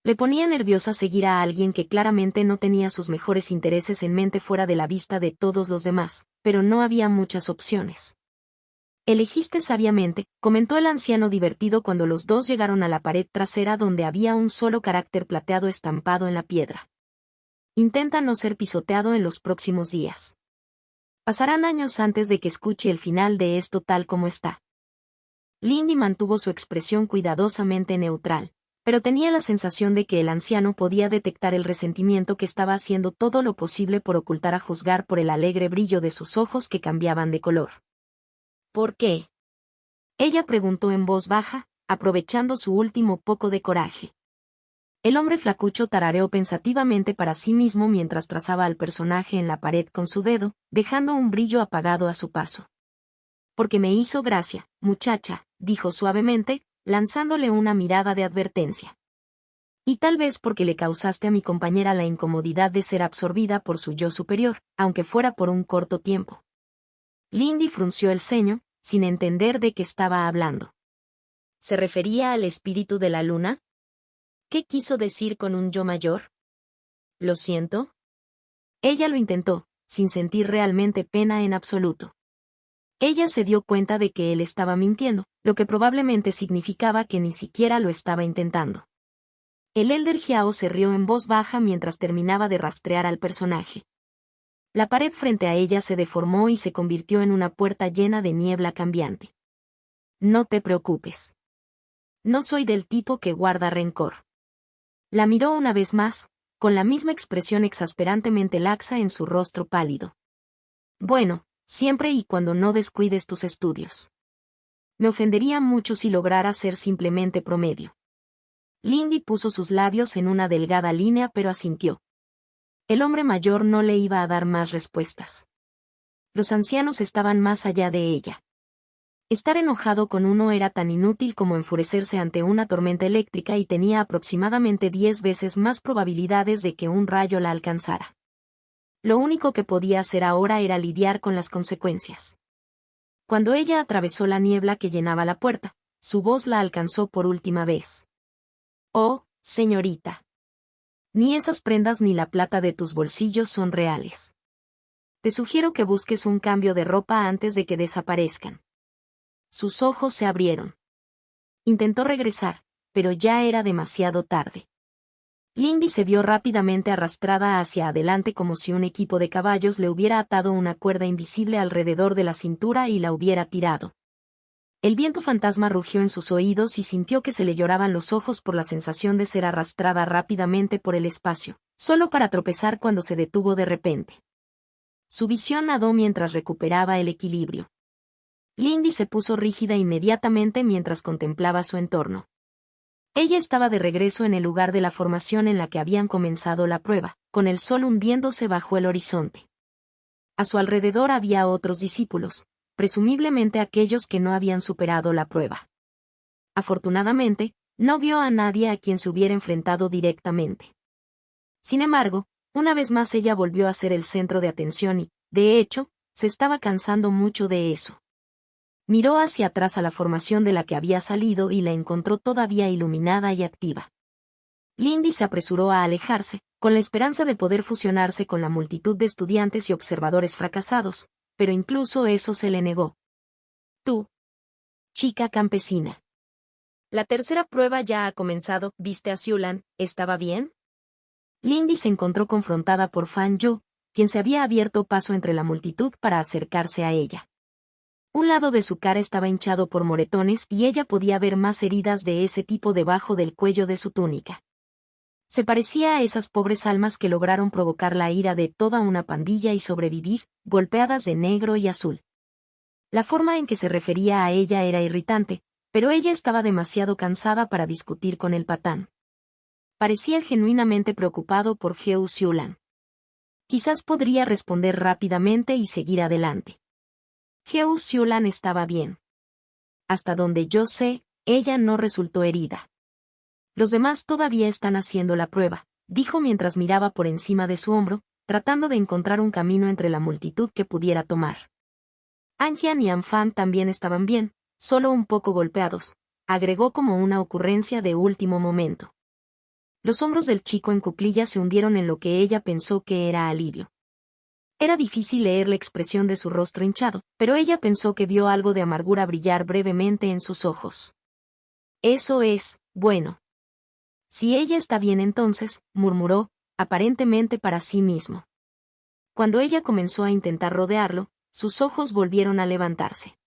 Le ponía nerviosa seguir a alguien que claramente no tenía sus mejores intereses en mente fuera de la vista de todos los demás, pero no había muchas opciones. Elegiste sabiamente, comentó el anciano divertido cuando los dos llegaron a la pared trasera donde había un solo carácter plateado estampado en la piedra. Intenta no ser pisoteado en los próximos días. Pasarán años antes de que escuche el final de esto tal como está. Lindy mantuvo su expresión cuidadosamente neutral, pero tenía la sensación de que el anciano podía detectar el resentimiento que estaba haciendo todo lo posible por ocultar a juzgar por el alegre brillo de sus ojos que cambiaban de color. ¿Por qué? Ella preguntó en voz baja, aprovechando su último poco de coraje. El hombre flacucho tarareó pensativamente para sí mismo mientras trazaba al personaje en la pared con su dedo, dejando un brillo apagado a su paso. Porque me hizo gracia, muchacha, dijo suavemente, lanzándole una mirada de advertencia. Y tal vez porque le causaste a mi compañera la incomodidad de ser absorbida por su yo superior, aunque fuera por un corto tiempo. Lindy frunció el ceño, sin entender de qué estaba hablando. ¿Se refería al espíritu de la luna? ¿Qué quiso decir con un yo mayor? ¿Lo siento? Ella lo intentó, sin sentir realmente pena en absoluto. Ella se dio cuenta de que él estaba mintiendo, lo que probablemente significaba que ni siquiera lo estaba intentando. El Elder Jiao se rió en voz baja mientras terminaba de rastrear al personaje. La pared frente a ella se deformó y se convirtió en una puerta llena de niebla cambiante. No te preocupes. No soy del tipo que guarda rencor. La miró una vez más, con la misma expresión exasperantemente laxa en su rostro pálido. Bueno, siempre y cuando no descuides tus estudios. Me ofendería mucho si lograra ser simplemente promedio. Lindy puso sus labios en una delgada línea pero asintió. El hombre mayor no le iba a dar más respuestas. Los ancianos estaban más allá de ella. Estar enojado con uno era tan inútil como enfurecerse ante una tormenta eléctrica y tenía aproximadamente 10 veces más probabilidades de que un rayo la alcanzara. Lo único que podía hacer ahora era lidiar con las consecuencias. Cuando ella atravesó la niebla que llenaba la puerta, su voz la alcanzó por última vez. Oh, señorita. Ni esas prendas ni la plata de tus bolsillos son reales. Te sugiero que busques un cambio de ropa antes de que desaparezcan. Sus ojos se abrieron. Intentó regresar, pero ya era demasiado tarde. Lindy se vio rápidamente arrastrada hacia adelante como si un equipo de caballos le hubiera atado una cuerda invisible alrededor de la cintura y la hubiera tirado. El viento fantasma rugió en sus oídos y sintió que se le lloraban los ojos por la sensación de ser arrastrada rápidamente por el espacio, solo para tropezar cuando se detuvo de repente. Su visión nadó mientras recuperaba el equilibrio. Lindy se puso rígida inmediatamente mientras contemplaba su entorno. Ella estaba de regreso en el lugar de la formación en la que habían comenzado la prueba, con el sol hundiéndose bajo el horizonte. A su alrededor había otros discípulos, presumiblemente aquellos que no habían superado la prueba. Afortunadamente, no vio a nadie a quien se hubiera enfrentado directamente. Sin embargo, una vez más ella volvió a ser el centro de atención y, de hecho, se estaba cansando mucho de eso. Miró hacia atrás a la formación de la que había salido y la encontró todavía iluminada y activa. Lindy se apresuró a alejarse, con la esperanza de poder fusionarse con la multitud de estudiantes y observadores fracasados, pero incluso eso se le negó. Tú, chica campesina. La tercera prueba ya ha comenzado, ¿viste a Xulan? ¿Estaba bien? Lindy se encontró confrontada por Fan Yu, quien se había abierto paso entre la multitud para acercarse a ella. Un lado de su cara estaba hinchado por moretones y ella podía ver más heridas de ese tipo debajo del cuello de su túnica. Se parecía a esas pobres almas que lograron provocar la ira de toda una pandilla y sobrevivir, golpeadas de negro y azul. La forma en que se refería a ella era irritante, pero ella estaba demasiado cansada para discutir con el patán. Parecía genuinamente preocupado por Heo Xulan. Quizás podría responder rápidamente y seguir adelante. Heo Xulan estaba bien. Hasta donde yo sé, ella no resultó herida. Los demás todavía están haciendo la prueba, dijo mientras miraba por encima de su hombro, tratando de encontrar un camino entre la multitud que pudiera tomar. Anjian y Anfang también estaban bien, solo un poco golpeados, agregó como una ocurrencia de último momento. Los hombros del chico en cuclillas se hundieron en lo que ella pensó que era alivio. Era difícil leer la expresión de su rostro hinchado, pero ella pensó que vio algo de amargura brillar brevemente en sus ojos. Eso es, bueno. Si ella está bien entonces, murmuró, aparentemente para sí mismo. Cuando ella comenzó a intentar rodearlo, sus ojos volvieron a levantarse.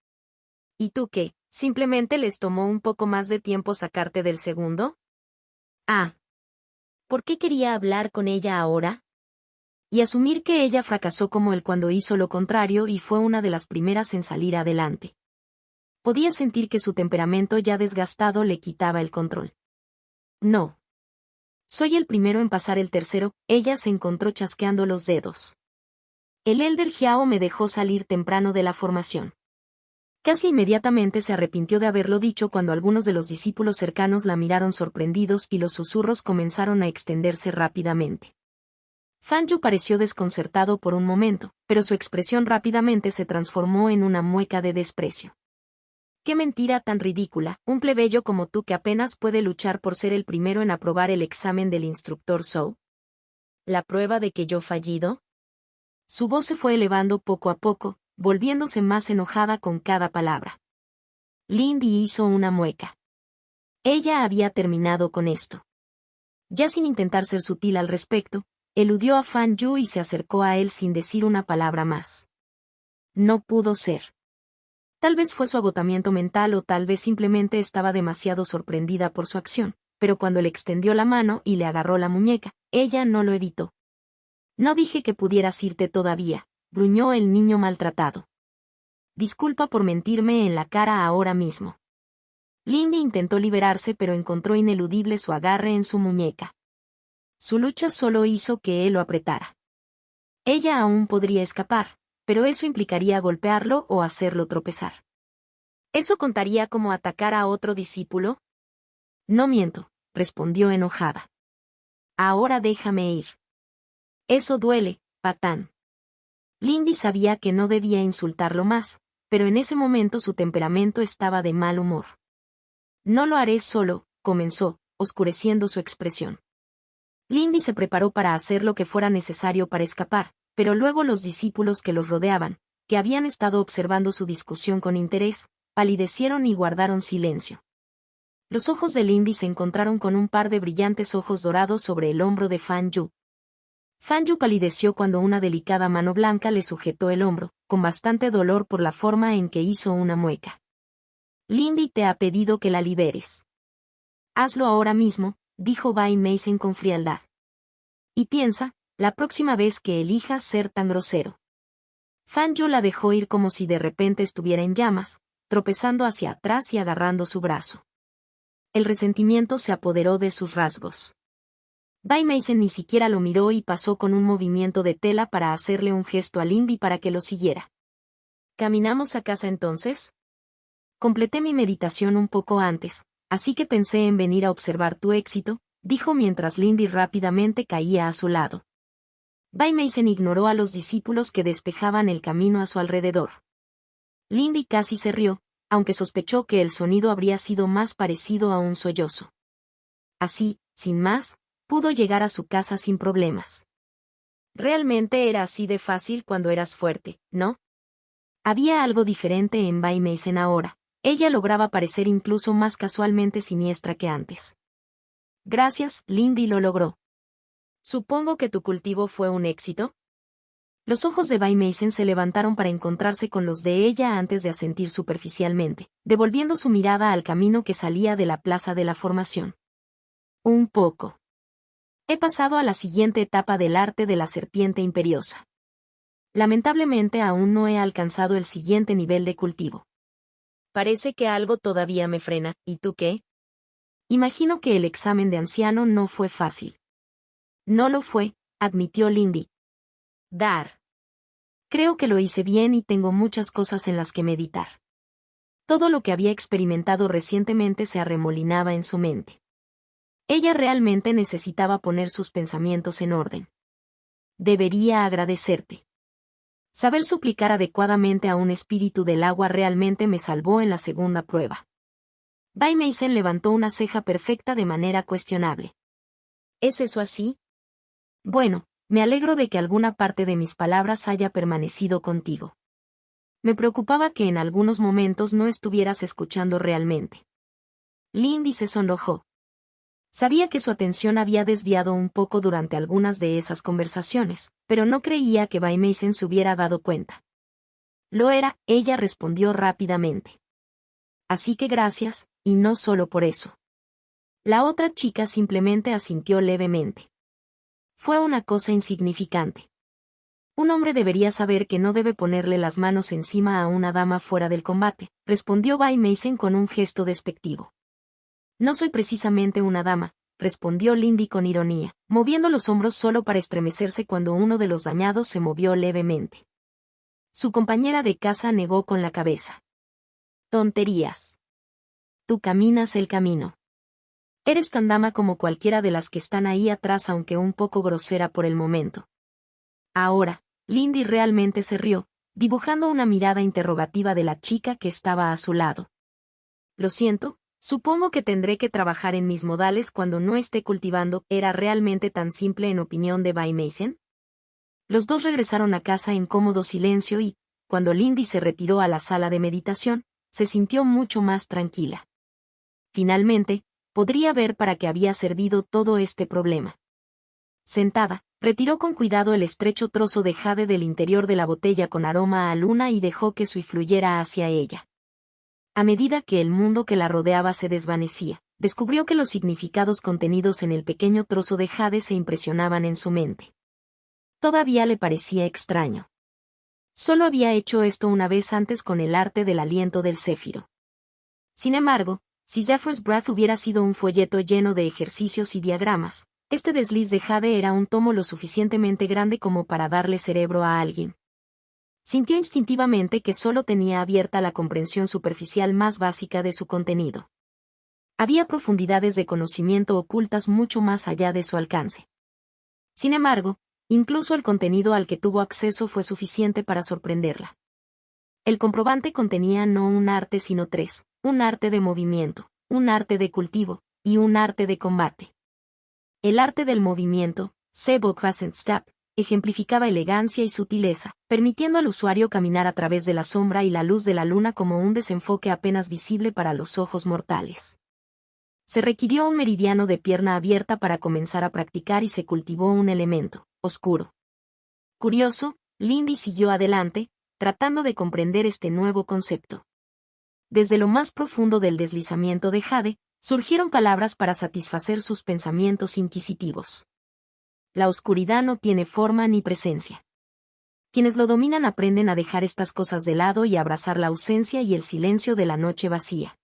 ¿Y tú qué? ¿Simplemente les tomó un poco más de tiempo sacarte del segundo? Ah. ¿Por qué quería hablar con ella ahora? Y asumir que ella fracasó como él cuando hizo lo contrario y fue una de las primeras en salir adelante. Podía sentir que su temperamento ya desgastado le quitaba el control. No. Soy el primero en pasar el tercero, ella se encontró chasqueando los dedos. El Elder Jiao me dejó salir temprano de la formación. Casi inmediatamente se arrepintió de haberlo dicho cuando algunos de los discípulos cercanos la miraron sorprendidos y los susurros comenzaron a extenderse rápidamente. Fan Yu pareció desconcertado por un momento, pero su expresión rápidamente se transformó en una mueca de desprecio. ¡Qué mentira tan ridícula! Un plebeyo como tú que apenas puede luchar por ser el primero en aprobar el examen del instructor Zhou. ¿La prueba de que yo fallido? Su voz se fue elevando poco a poco, volviéndose más enojada con cada palabra. Lindy hizo una mueca. Ella había terminado con esto. Ya sin intentar ser sutil al respecto, eludió a Fan Yu y se acercó a él sin decir una palabra más. No pudo ser. Tal vez fue su agotamiento mental o tal vez simplemente estaba demasiado sorprendida por su acción, pero cuando le extendió la mano y le agarró la muñeca, ella no lo evitó. No dije que pudieras irte todavía, gruñó el niño maltratado. Disculpa por mentirme en la cara ahora mismo. Lindy intentó liberarse pero encontró ineludible su agarre en su muñeca. Su lucha solo hizo que él lo apretara. Ella aún podría escapar, pero eso implicaría golpearlo o hacerlo tropezar. ¿Eso contaría como atacar a otro discípulo? No miento, respondió enojada. Ahora déjame ir. Eso duele, patán. Lindy sabía que no debía insultarlo más, pero en ese momento su temperamento estaba de mal humor. No lo haré solo, comenzó, oscureciendo su expresión. Lindy se preparó para hacer lo que fuera necesario para escapar, pero luego los discípulos que los rodeaban, que habían estado observando su discusión con interés, palidecieron y guardaron silencio. Los ojos de Lindy se encontraron con un par de brillantes ojos dorados sobre el hombro de Fan Yu. Fan Yu palideció cuando una delicada mano blanca le sujetó el hombro, con bastante dolor por la forma en que hizo una mueca. Lindy te ha pedido que la liberes. Hazlo ahora mismo, dijo Bai Meisen con frialdad. Y piensa, la próxima vez que elijas ser tan grosero. Fan Yu la dejó ir como si de repente estuviera en llamas, tropezando hacia atrás y agarrando su brazo. El resentimiento se apoderó de sus rasgos. Bai Meisen ni siquiera lo miró y pasó con un movimiento de tela para hacerle un gesto a Lindy para que lo siguiera. ¿Caminamos a casa entonces? Completé mi meditación un poco antes, así que pensé en venir a observar tu éxito, dijo mientras Lindy rápidamente caía a su lado. Bai Mason ignoró a los discípulos que despejaban el camino a su alrededor. Lindy casi se rió, aunque sospechó que el sonido habría sido más parecido a un sollozo. Así, sin más, pudo llegar a su casa sin problemas. Realmente era así de fácil cuando eras fuerte, ¿no? Había algo diferente en Bai Mason ahora. Ella lograba parecer incluso más casualmente siniestra que antes. Gracias, Lindy lo logró. Supongo que tu cultivo fue un éxito. Los ojos de Bai Mason se levantaron para encontrarse con los de ella antes de asentir superficialmente, devolviendo su mirada al camino que salía de la plaza de la formación. Un poco. He pasado a la siguiente etapa del arte de la serpiente imperiosa. Lamentablemente aún no he alcanzado el siguiente nivel de cultivo. Parece que algo todavía me frena, ¿y tú qué? Imagino que el examen de anciano no fue fácil. No lo fue, admitió Lindy. Creo que lo hice bien y tengo muchas cosas en las que meditar. Todo lo que había experimentado recientemente se arremolinaba en su mente. Ella realmente necesitaba poner sus pensamientos en orden. Debería agradecerte. Saber suplicar adecuadamente a un espíritu del agua realmente me salvó en la segunda prueba. Bai Mason levantó una ceja perfecta de manera cuestionable. ¿Es eso así? Bueno, me alegro de que alguna parte de mis palabras haya permanecido contigo. Me preocupaba que en algunos momentos no estuvieras escuchando realmente. Lindy se sonrojó. Sabía que su atención había desviado un poco durante algunas de esas conversaciones, pero no creía que Bai Mason se hubiera dado cuenta. Lo era, ella respondió rápidamente. Así que gracias, y no solo por eso. La otra chica simplemente asintió levemente. Fue una cosa insignificante. Un hombre debería saber que no debe ponerle las manos encima a una dama fuera del combate, respondió Bai Mason con un gesto despectivo. No soy precisamente una dama, respondió Lindy con ironía, moviendo los hombros solo para estremecerse cuando uno de los dañados se movió levemente. Su compañera de casa negó con la cabeza. Tonterías. Tú caminas el camino. Eres tan dama como cualquiera de las que están ahí atrás, aunque un poco grosera por el momento. Ahora, Lindy realmente se rió, dibujando una mirada interrogativa de la chica que estaba a su lado. Lo siento. Supongo que tendré que trabajar en mis modales cuando no esté cultivando. ¿Era realmente tan simple en opinión de Bai Mason? Los dos regresaron a casa en cómodo silencio y, cuando Lindy se retiró a la sala de meditación, se sintió mucho más tranquila. Finalmente, podría ver para qué había servido todo este problema. Sentada, retiró con cuidado el estrecho trozo de jade del interior de la botella con aroma a luna y dejó que su fluyera hacia ella. A medida que el mundo que la rodeaba se desvanecía, descubrió que los significados contenidos en el pequeño trozo de jade se impresionaban en su mente. Todavía le parecía extraño. Solo había hecho esto una vez antes con el arte del aliento del céfiro. Sin embargo, si Zephyr's Breath hubiera sido un folleto lleno de ejercicios y diagramas, este desliz de jade era un tomo lo suficientemente grande como para darle cerebro a alguien. Sintió instintivamente que solo tenía abierta la comprensión superficial más básica de su contenido. Había profundidades de conocimiento ocultas mucho más allá de su alcance. Sin embargo, incluso el contenido al que tuvo acceso fue suficiente para sorprenderla. El comprobante contenía no un arte sino tres: un arte de movimiento, un arte de cultivo, y un arte de combate. El arte del movimiento, Sebo Crescent Step, ejemplificaba elegancia y sutileza, permitiendo al usuario caminar a través de la sombra y la luz de la luna como un desenfoque apenas visible para los ojos mortales. Se requirió un meridiano de pierna abierta para comenzar a practicar y se cultivó un elemento oscuro. Curioso, Lindy siguió adelante, tratando de comprender este nuevo concepto. Desde lo más profundo del deslizamiento de jade, surgieron palabras para satisfacer sus pensamientos inquisitivos. La oscuridad no tiene forma ni presencia. Quienes lo dominan aprenden a dejar estas cosas de lado y a abrazar la ausencia y el silencio de la noche vacía.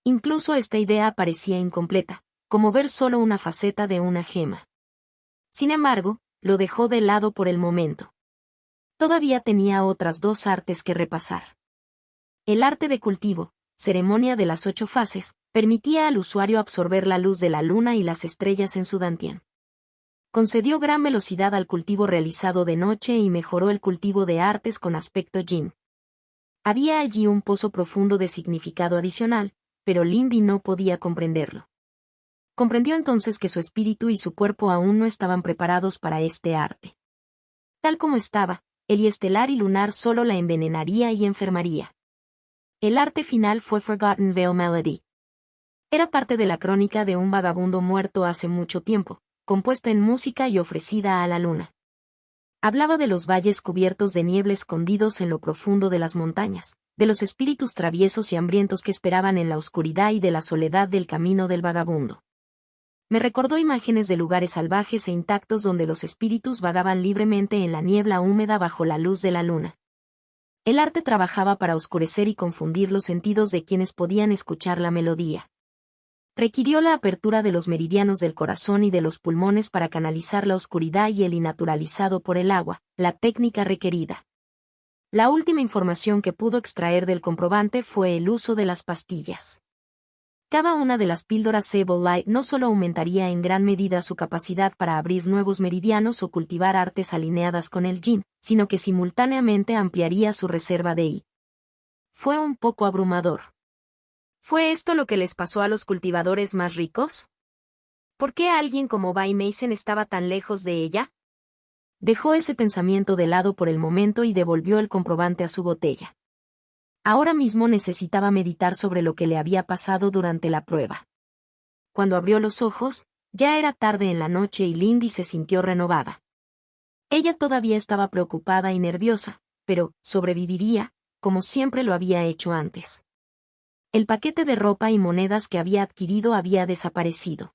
Incluso esta idea parecía incompleta, como ver solo una faceta de una gema. Sin embargo, lo dejó de lado por el momento. Todavía tenía otras dos artes que repasar. El arte de cultivo, ceremonia de las 8 fases, permitía al usuario absorber la luz de la luna y las estrellas en su dantian. Concedió gran velocidad al cultivo realizado de noche y mejoró el cultivo de artes con aspecto yin. Había allí un pozo profundo de significado adicional, pero Lindy no podía comprenderlo. Comprendió entonces que su espíritu y su cuerpo aún no estaban preparados para este arte. Tal como estaba, el estelar y lunar solo la envenenaría y enfermaría. El arte final fue Forgotten Veil Melody. Era parte de la crónica de un vagabundo muerto hace mucho tiempo, compuesta en música y ofrecida a la luna. Hablaba de los valles cubiertos de niebla escondidos en lo profundo de las montañas, de los espíritus traviesos y hambrientos que esperaban en la oscuridad y de la soledad del camino del vagabundo. Me recordó imágenes de lugares salvajes e intactos donde los espíritus vagaban libremente en la niebla húmeda bajo la luz de la luna. El arte trabajaba para oscurecer y confundir los sentidos de quienes podían escuchar la melodía. Requirió la apertura de los meridianos del corazón y de los pulmones para canalizar la oscuridad y el innaturalizado por el agua, la técnica requerida. La última información que pudo extraer del comprobante fue el uso de las pastillas. Cada una de las píldoras Sable Light no solo aumentaría en gran medida su capacidad para abrir nuevos meridianos o cultivar artes alineadas con el yin, sino que simultáneamente ampliaría su reserva de I. Fue un poco abrumador. ¿Fue esto lo que les pasó a los cultivadores más ricos? ¿Por qué alguien como Bai Mason estaba tan lejos de ella? Dejó ese pensamiento de lado por el momento y devolvió el comprobante a su botella. Ahora mismo necesitaba meditar sobre lo que le había pasado durante la prueba. Cuando abrió los ojos, ya era tarde en la noche y Lindy se sintió renovada. Ella todavía estaba preocupada y nerviosa, pero sobreviviría, como siempre lo había hecho antes. El paquete de ropa y monedas que había adquirido había desaparecido.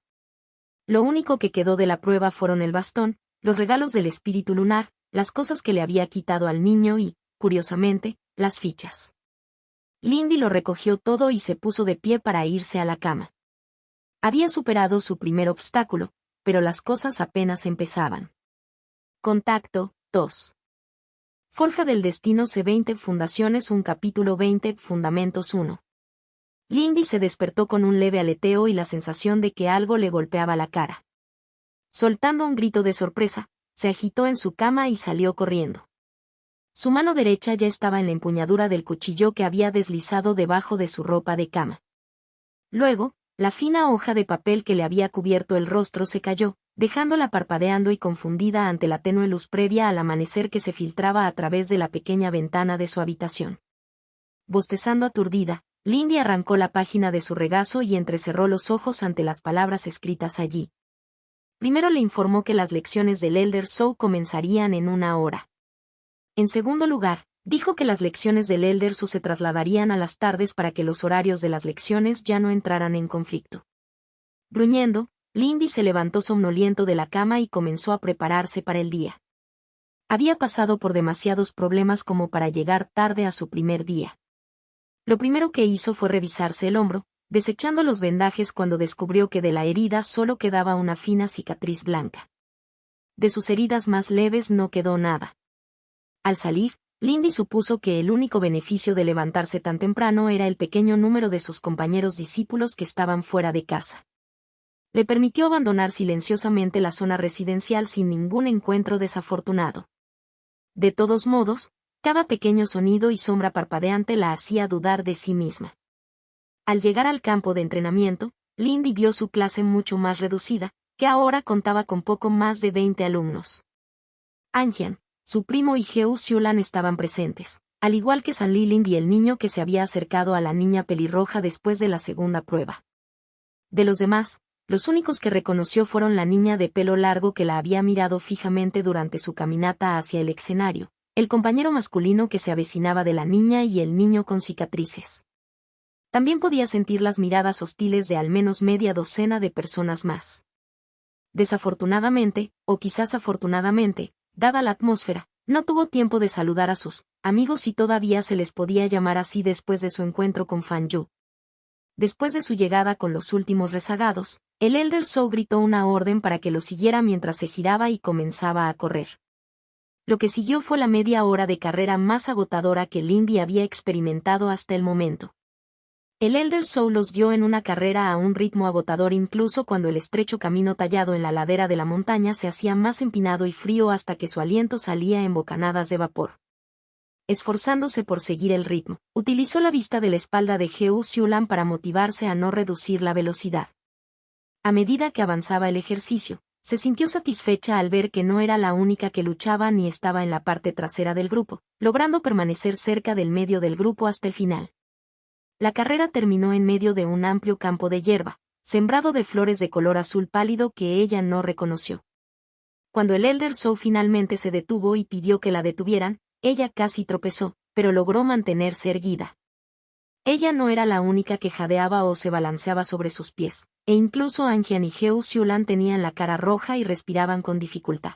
Lo único que quedó de la prueba fueron el bastón, los regalos del espíritu lunar, las cosas que le había quitado al niño y, curiosamente, las fichas. Lindy lo recogió todo y se puso de pie para irse a la cama. Había superado su primer obstáculo, pero las cosas apenas empezaban. Contacto 2. Forja del Destino C20 Fundaciones un capítulo 20 Fundamentos 1. Lindy se despertó con un leve aleteo y la sensación de que algo le golpeaba la cara. Soltando un grito de sorpresa, se agitó en su cama y salió corriendo. Su mano derecha ya estaba en la empuñadura del cuchillo que había deslizado debajo de su ropa de cama. Luego, la fina hoja de papel que le había cubierto el rostro se cayó, dejándola parpadeando y confundida ante la tenue luz previa al amanecer que se filtraba a través de la pequeña ventana de su habitación. Bostezando aturdida, Lindy arrancó la página de su regazo y entrecerró los ojos ante las palabras escritas allí. Primero le informó que las lecciones del Elder Soul comenzarían en 1 hora. En segundo lugar, dijo que las lecciones del Elder Soul se trasladarían a las tardes para que los horarios de las lecciones ya no entraran en conflicto. Gruñendo, Lindy se levantó somnoliento de la cama y comenzó a prepararse para el día. Había pasado por demasiados problemas como para llegar tarde a su primer día. Lo primero que hizo fue revisarse el hombro, desechando los vendajes cuando descubrió que de la herida solo quedaba una fina cicatriz blanca. De sus heridas más leves no quedó nada. Al salir, Lindy supuso que el único beneficio de levantarse tan temprano era el pequeño número de sus compañeros discípulos que estaban fuera de casa. Le permitió abandonar silenciosamente la zona residencial sin ningún encuentro desafortunado. De todos modos, cada pequeño sonido y sombra parpadeante la hacía dudar de sí misma. Al llegar al campo de entrenamiento, Lindy vio su clase mucho más reducida, que ahora contaba con poco más de 20 alumnos. Anjian, su primo y Heo Xiulan estaban presentes, al igual que San Liling y el niño que se había acercado a la niña pelirroja después de la segunda prueba. De los demás, los únicos que reconoció fueron la niña de pelo largo que la había mirado fijamente durante su caminata hacia el escenario, el compañero masculino que se avecinaba de la niña y el niño con cicatrices. También podía sentir las miradas hostiles de al menos media docena de personas más. Desafortunadamente, o quizás afortunadamente, dada la atmósfera, no tuvo tiempo de saludar a sus amigos si todavía se les podía llamar así después de su encuentro con Fan Yu. Después de su llegada con los últimos rezagados, el Elder Soul gritó una orden para que lo siguiera mientras se giraba y comenzaba a correr. Lo que siguió fue la media hora de carrera más agotadora que Lindy había experimentado hasta el momento. El Elder Soul los guió en una carrera a un ritmo agotador incluso cuando el estrecho camino tallado en la ladera de la montaña se hacía más empinado y frío hasta que su aliento salía en bocanadas de vapor. Esforzándose por seguir el ritmo, utilizó la vista de la espalda de Heo Siulan para motivarse a no reducir la velocidad. A medida que avanzaba el ejercicio, se sintió satisfecha al ver que no era la única que luchaba ni estaba en la parte trasera del grupo, logrando permanecer cerca del medio del grupo hasta el final. La carrera terminó en medio de un amplio campo de hierba, sembrado de flores de color azul pálido que ella no reconoció. Cuando el Elder Soul finalmente se detuvo y pidió que la detuvieran, ella casi tropezó, pero logró mantenerse erguida. Ella no era la única que jadeaba o se balanceaba sobre sus pies, e incluso Anjian y Heo Siulan tenían la cara roja y respiraban con dificultad.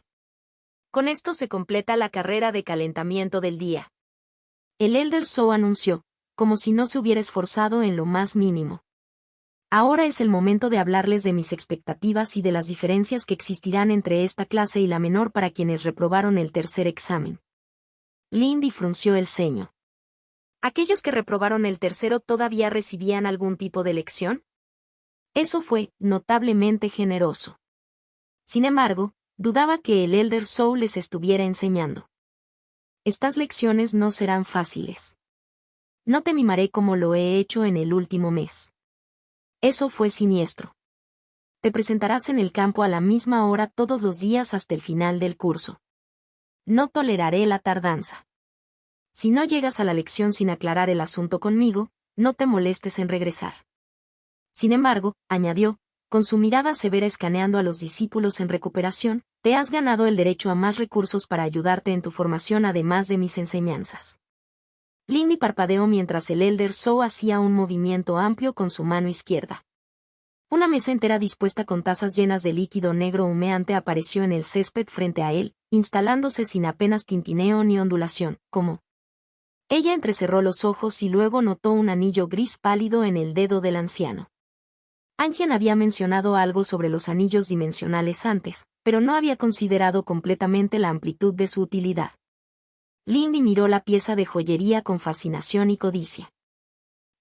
Con esto se completa la carrera de calentamiento del día. El Elder Soul anunció, como si no se hubiera esforzado en lo más mínimo. Ahora es el momento de hablarles de mis expectativas y de las diferencias que existirán entre esta clase y la menor para quienes reprobaron el tercer examen. Lindy frunció el ceño. ¿Aquellos que reprobaron el tercero todavía recibían algún tipo de lección? Eso fue notablemente generoso. Sin embargo, dudaba que el Elder Soul les estuviera enseñando. Estas lecciones no serán fáciles. No te mimaré como lo he hecho en el último mes. Eso fue siniestro. Te presentarás en el campo a la misma hora todos los días hasta el final del curso. No toleraré la tardanza. Si no llegas a la lección sin aclarar el asunto conmigo, no te molestes en regresar. Sin embargo, añadió, con su mirada severa escaneando a los discípulos en recuperación, te has ganado el derecho a más recursos para ayudarte en tu formación además de mis enseñanzas. Lindy parpadeó mientras el Elder Soul hacía un movimiento amplio con su mano izquierda. Una mesa entera dispuesta con tazas llenas de líquido negro humeante apareció en el césped frente a él, instalándose sin apenas tintineo ni ondulación, como. Ella entrecerró los ojos y luego notó un anillo gris pálido en el dedo del anciano. Anjian había mencionado algo sobre los anillos dimensionales antes, pero no había considerado completamente la amplitud de su utilidad. Lindy miró la pieza de joyería con fascinación y codicia.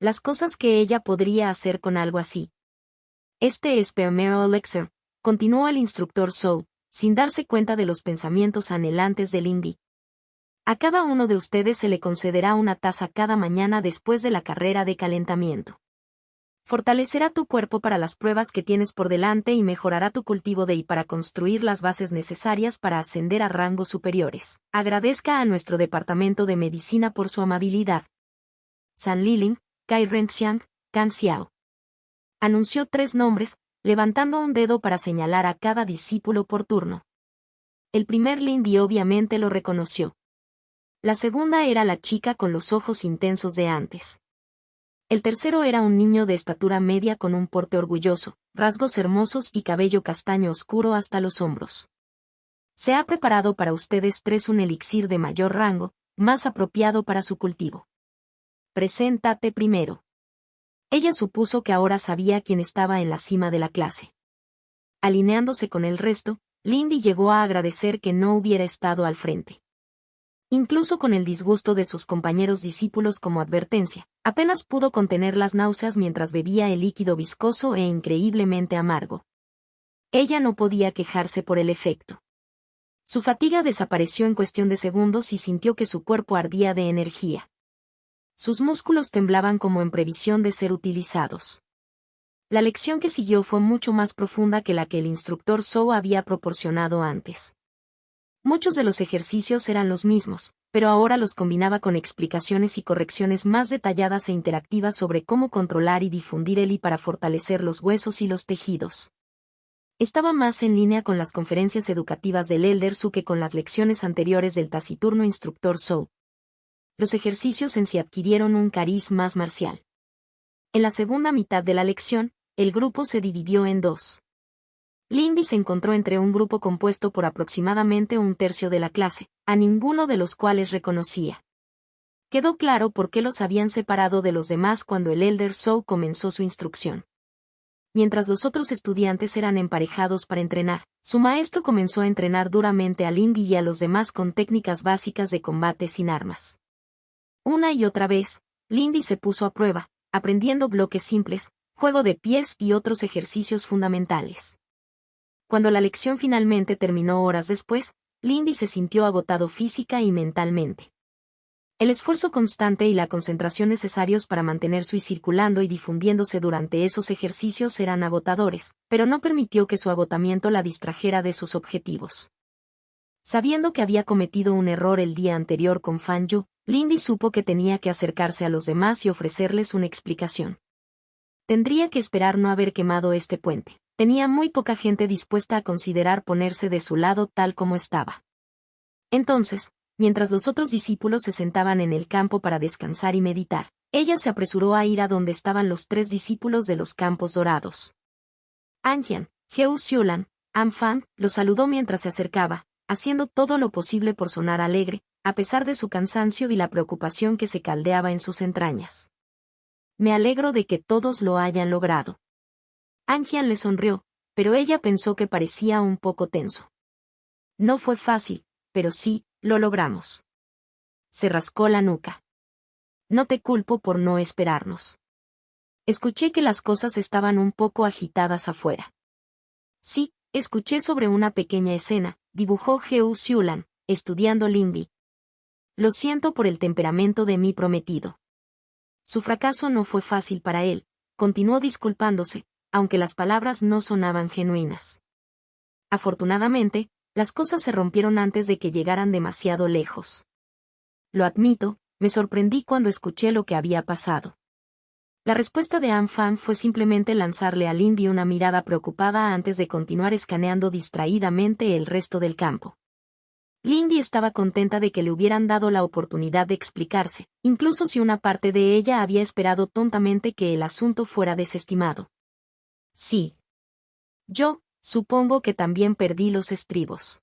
Las cosas que ella podría hacer con algo así. Este es Permero Elixir, continuó el instructor Soul, sin darse cuenta de los pensamientos anhelantes de Lindy. A cada uno de ustedes se le concederá una taza cada mañana después de la carrera de calentamiento. Fortalecerá tu cuerpo para las pruebas que tienes por delante y mejorará tu cultivo de I para construir las bases necesarias para ascender a rangos superiores. Agradezca a nuestro departamento de medicina por su amabilidad. San Liling, Kai Renxiang, Kan Xiao. Anunció 3 nombres, levantando un dedo para señalar a cada discípulo por turno. El primer Lindy obviamente lo reconoció. La segunda era la chica con los ojos intensos de antes. El tercero era un niño de estatura media con un porte orgulloso, rasgos hermosos y cabello castaño oscuro hasta los hombros. Se ha preparado para ustedes 3 un elixir de mayor rango, más apropiado para su cultivo. Preséntate primero. Ella supuso que ahora sabía quién estaba en la cima de la clase. Alineándose con el resto, Lindy llegó a agradecer que no hubiera estado al frente. Incluso con el disgusto de sus compañeros discípulos como advertencia, apenas pudo contener las náuseas mientras bebía el líquido viscoso e increíblemente amargo. Ella no podía quejarse por el efecto. Su fatiga desapareció en cuestión de segundos y sintió que su cuerpo ardía de energía. Sus músculos temblaban como en previsión de ser utilizados. La lección que siguió fue mucho más profunda que la que el instructor Zhou había proporcionado antes. Muchos de los ejercicios eran los mismos, pero ahora los combinaba con explicaciones y correcciones más detalladas e interactivas sobre cómo controlar y difundir el I para fortalecer los huesos y los tejidos. Estaba más en línea con las conferencias educativas del Elder Su que con las lecciones anteriores del taciturno instructor Zhou. Los ejercicios en sí adquirieron un cariz más marcial. En la segunda mitad de la lección, el grupo se dividió en 2. Lindy se encontró entre un grupo compuesto por aproximadamente un tercio de la clase, a ninguno de los cuales reconocía. Quedó claro por qué los habían separado de los demás cuando el Elder Zhou comenzó su instrucción. Mientras los otros estudiantes eran emparejados para entrenar, su maestro comenzó a entrenar duramente a Lindy y a los demás con técnicas básicas de combate sin armas. Una y otra vez, Lindy se puso a prueba, aprendiendo bloques simples, juego de pies y otros ejercicios fundamentales. Cuando la lección finalmente terminó horas después, Lindy se sintió agotado física y mentalmente. El esfuerzo constante y la concentración necesarios para mantener su circulando y difundiéndose durante esos ejercicios eran agotadores, pero no permitió que su agotamiento la distrajera de sus objetivos. Sabiendo que había cometido un error el día anterior con Fan Yu, Lindy supo que tenía que acercarse a los demás y ofrecerles una explicación. Tendría que esperar no haber quemado este puente. Tenía muy poca gente dispuesta a considerar ponerse de su lado tal como estaba. Entonces, mientras los otros discípulos se sentaban en el campo para descansar y meditar, ella se apresuró a ir a donde estaban los 3 discípulos de los Campos Dorados. Anjian, Heo Xiulan, Fan, los saludó mientras se acercaba, haciendo todo lo posible por sonar alegre, a pesar de su cansancio y la preocupación que se caldeaba en sus entrañas. Me alegro de que todos lo hayan logrado. Anjian le sonrió, pero ella pensó que parecía un poco tenso. No fue fácil, pero sí, lo logramos. Se rascó la nuca. No te culpo por no esperarnos. Escuché que las cosas estaban un poco agitadas afuera. Sí, escuché sobre una pequeña escena, dibujó Heo Xiulan, estudiando Linbi. Lo siento por el temperamento de mi prometido. Su fracaso no fue fácil para él, continuó disculpándose, aunque las palabras no sonaban genuinas. Afortunadamente, las cosas se rompieron antes de que llegaran demasiado lejos. Lo admito, me sorprendí cuando escuché lo que había pasado. La respuesta de Fan fue simplemente lanzarle a Lindy una mirada preocupada antes de continuar escaneando distraídamente el resto del campo. Lindy estaba contenta de que le hubieran dado la oportunidad de explicarse, incluso si una parte de ella había esperado tontamente que el asunto fuera desestimado. Sí. Yo, supongo que también perdí los estribos.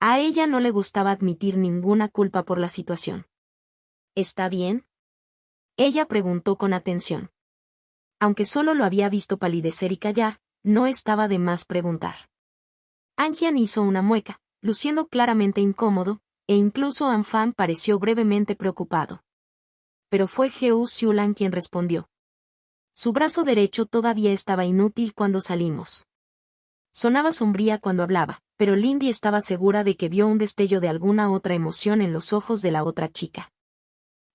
A ella no le gustaba admitir ninguna culpa por la situación. ¿Está bien? Ella preguntó con atención. Aunque solo lo había visto palidecer y callar, no estaba de más preguntar. Anjian hizo una mueca, luciendo claramente incómodo, e incluso Fan pareció brevemente preocupado. Pero fue Heo Xiulan quien respondió. Su brazo derecho todavía estaba inútil cuando salimos. Sonaba sombría cuando hablaba, pero Lindy estaba segura de que vio un destello de alguna otra emoción en los ojos de la otra chica.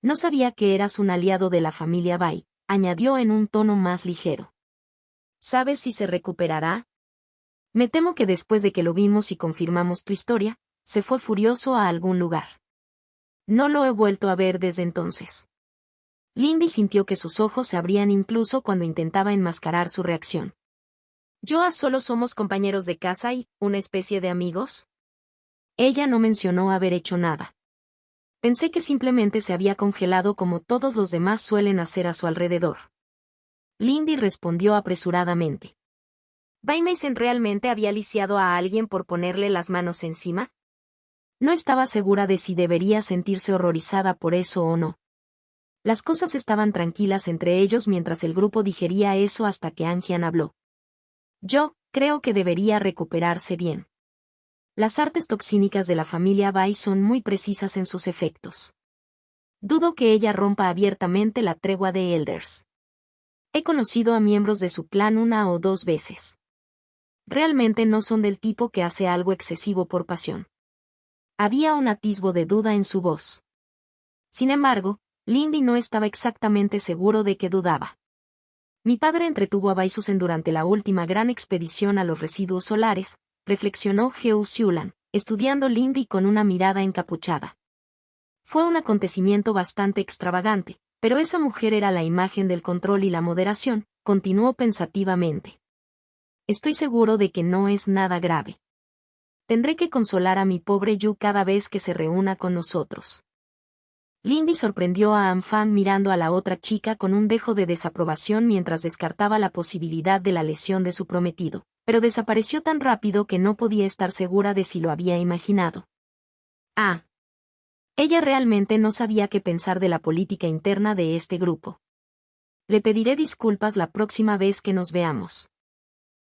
No sabía que eras un aliado de la familia Bai, añadió en un tono más ligero. ¿Sabes si se recuperará? Me temo que después de que lo vimos y confirmamos tu historia, se fue furioso a algún lugar. No lo he vuelto a ver desde entonces. Lindy sintió que sus ojos se abrían incluso cuando intentaba enmascarar su reacción. ¿Solo somos compañeros de casa y una especie de amigos? Ella no mencionó haber hecho nada. Pensé que simplemente se había congelado como todos los demás suelen hacer a su alrededor. Lindy respondió apresuradamente. ¿Bai Meisen realmente había lisiado a alguien por ponerle las manos encima? No estaba segura de si debería sentirse horrorizada por eso o no. Las cosas estaban tranquilas entre ellos mientras el grupo digería eso hasta que Anjian habló. Yo creo que debería recuperarse bien. Las artes toxínicas de la familia Bai son muy precisas en sus efectos. Dudo que ella rompa abiertamente la tregua de Elders. He conocido a miembros de su clan 1 o 2 veces. Realmente no son del tipo que hace algo excesivo por pasión. Había un atisbo de duda en su voz. Sin embargo, Lindy no estaba exactamente seguro de que dudaba. Mi padre entretuvo a Baisusen durante la última gran expedición a los residuos solares, reflexionó Heo Xiulan, estudiando Lindy con una mirada encapuchada. Fue un acontecimiento bastante extravagante, pero esa mujer era la imagen del control y la moderación, continuó pensativamente. Estoy seguro de que no es nada grave. Tendré que consolar a mi pobre Yu cada vez que se reúna con nosotros. Lindy sorprendió a Fan mirando a la otra chica con un dejo de desaprobación mientras descartaba la posibilidad de la lesión de su prometido, pero desapareció tan rápido que no podía estar segura de si lo había imaginado. Ella realmente no sabía qué pensar de la política interna de este grupo. Le pediré disculpas la próxima vez que nos veamos.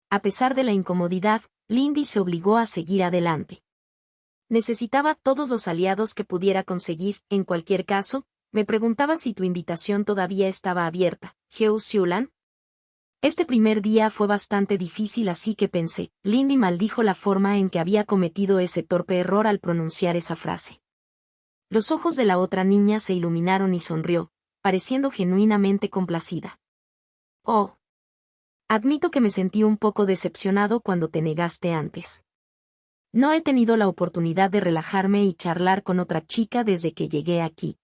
A pesar de la incomodidad, Lindy se obligó a seguir adelante. Necesitaba todos los aliados que pudiera conseguir, en cualquier caso, Me preguntaba si tu invitación todavía estaba abierta, Heo Xiulan. Este primer día fue bastante difícil, así que pensé. Lindy maldijo la forma en que había cometido ese torpe error al pronunciar esa frase. Los ojos de la otra niña se iluminaron y sonrió, pareciendo genuinamente complacida. Oh. Admito que me sentí un poco decepcionado cuando te negaste antes. No he tenido la oportunidad de relajarme y charlar con otra chica desde que llegué aquí.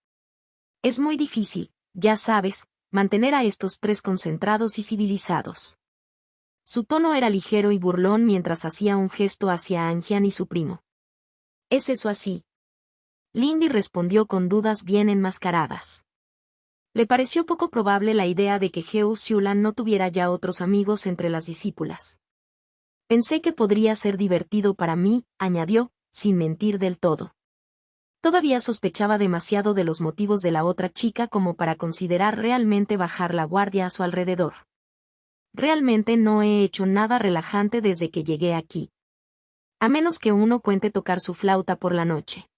Es muy difícil, ya sabes, mantener a estos tres concentrados y civilizados. Su tono era ligero y burlón mientras hacía un gesto hacia Anjian y su primo. ¿Es eso así? Lindy respondió con dudas bien enmascaradas. Le pareció poco probable la idea de que Heo Xiulan no tuviera ya otros amigos entre las discípulas. Pensé que podría ser divertido para mí, añadió, sin mentir del todo. Todavía sospechaba demasiado de los motivos de la otra chica como para considerar realmente bajar la guardia a su alrededor. Realmente no he hecho nada relajante desde que llegué aquí. A menos que uno cuente tocar su flauta por la noche.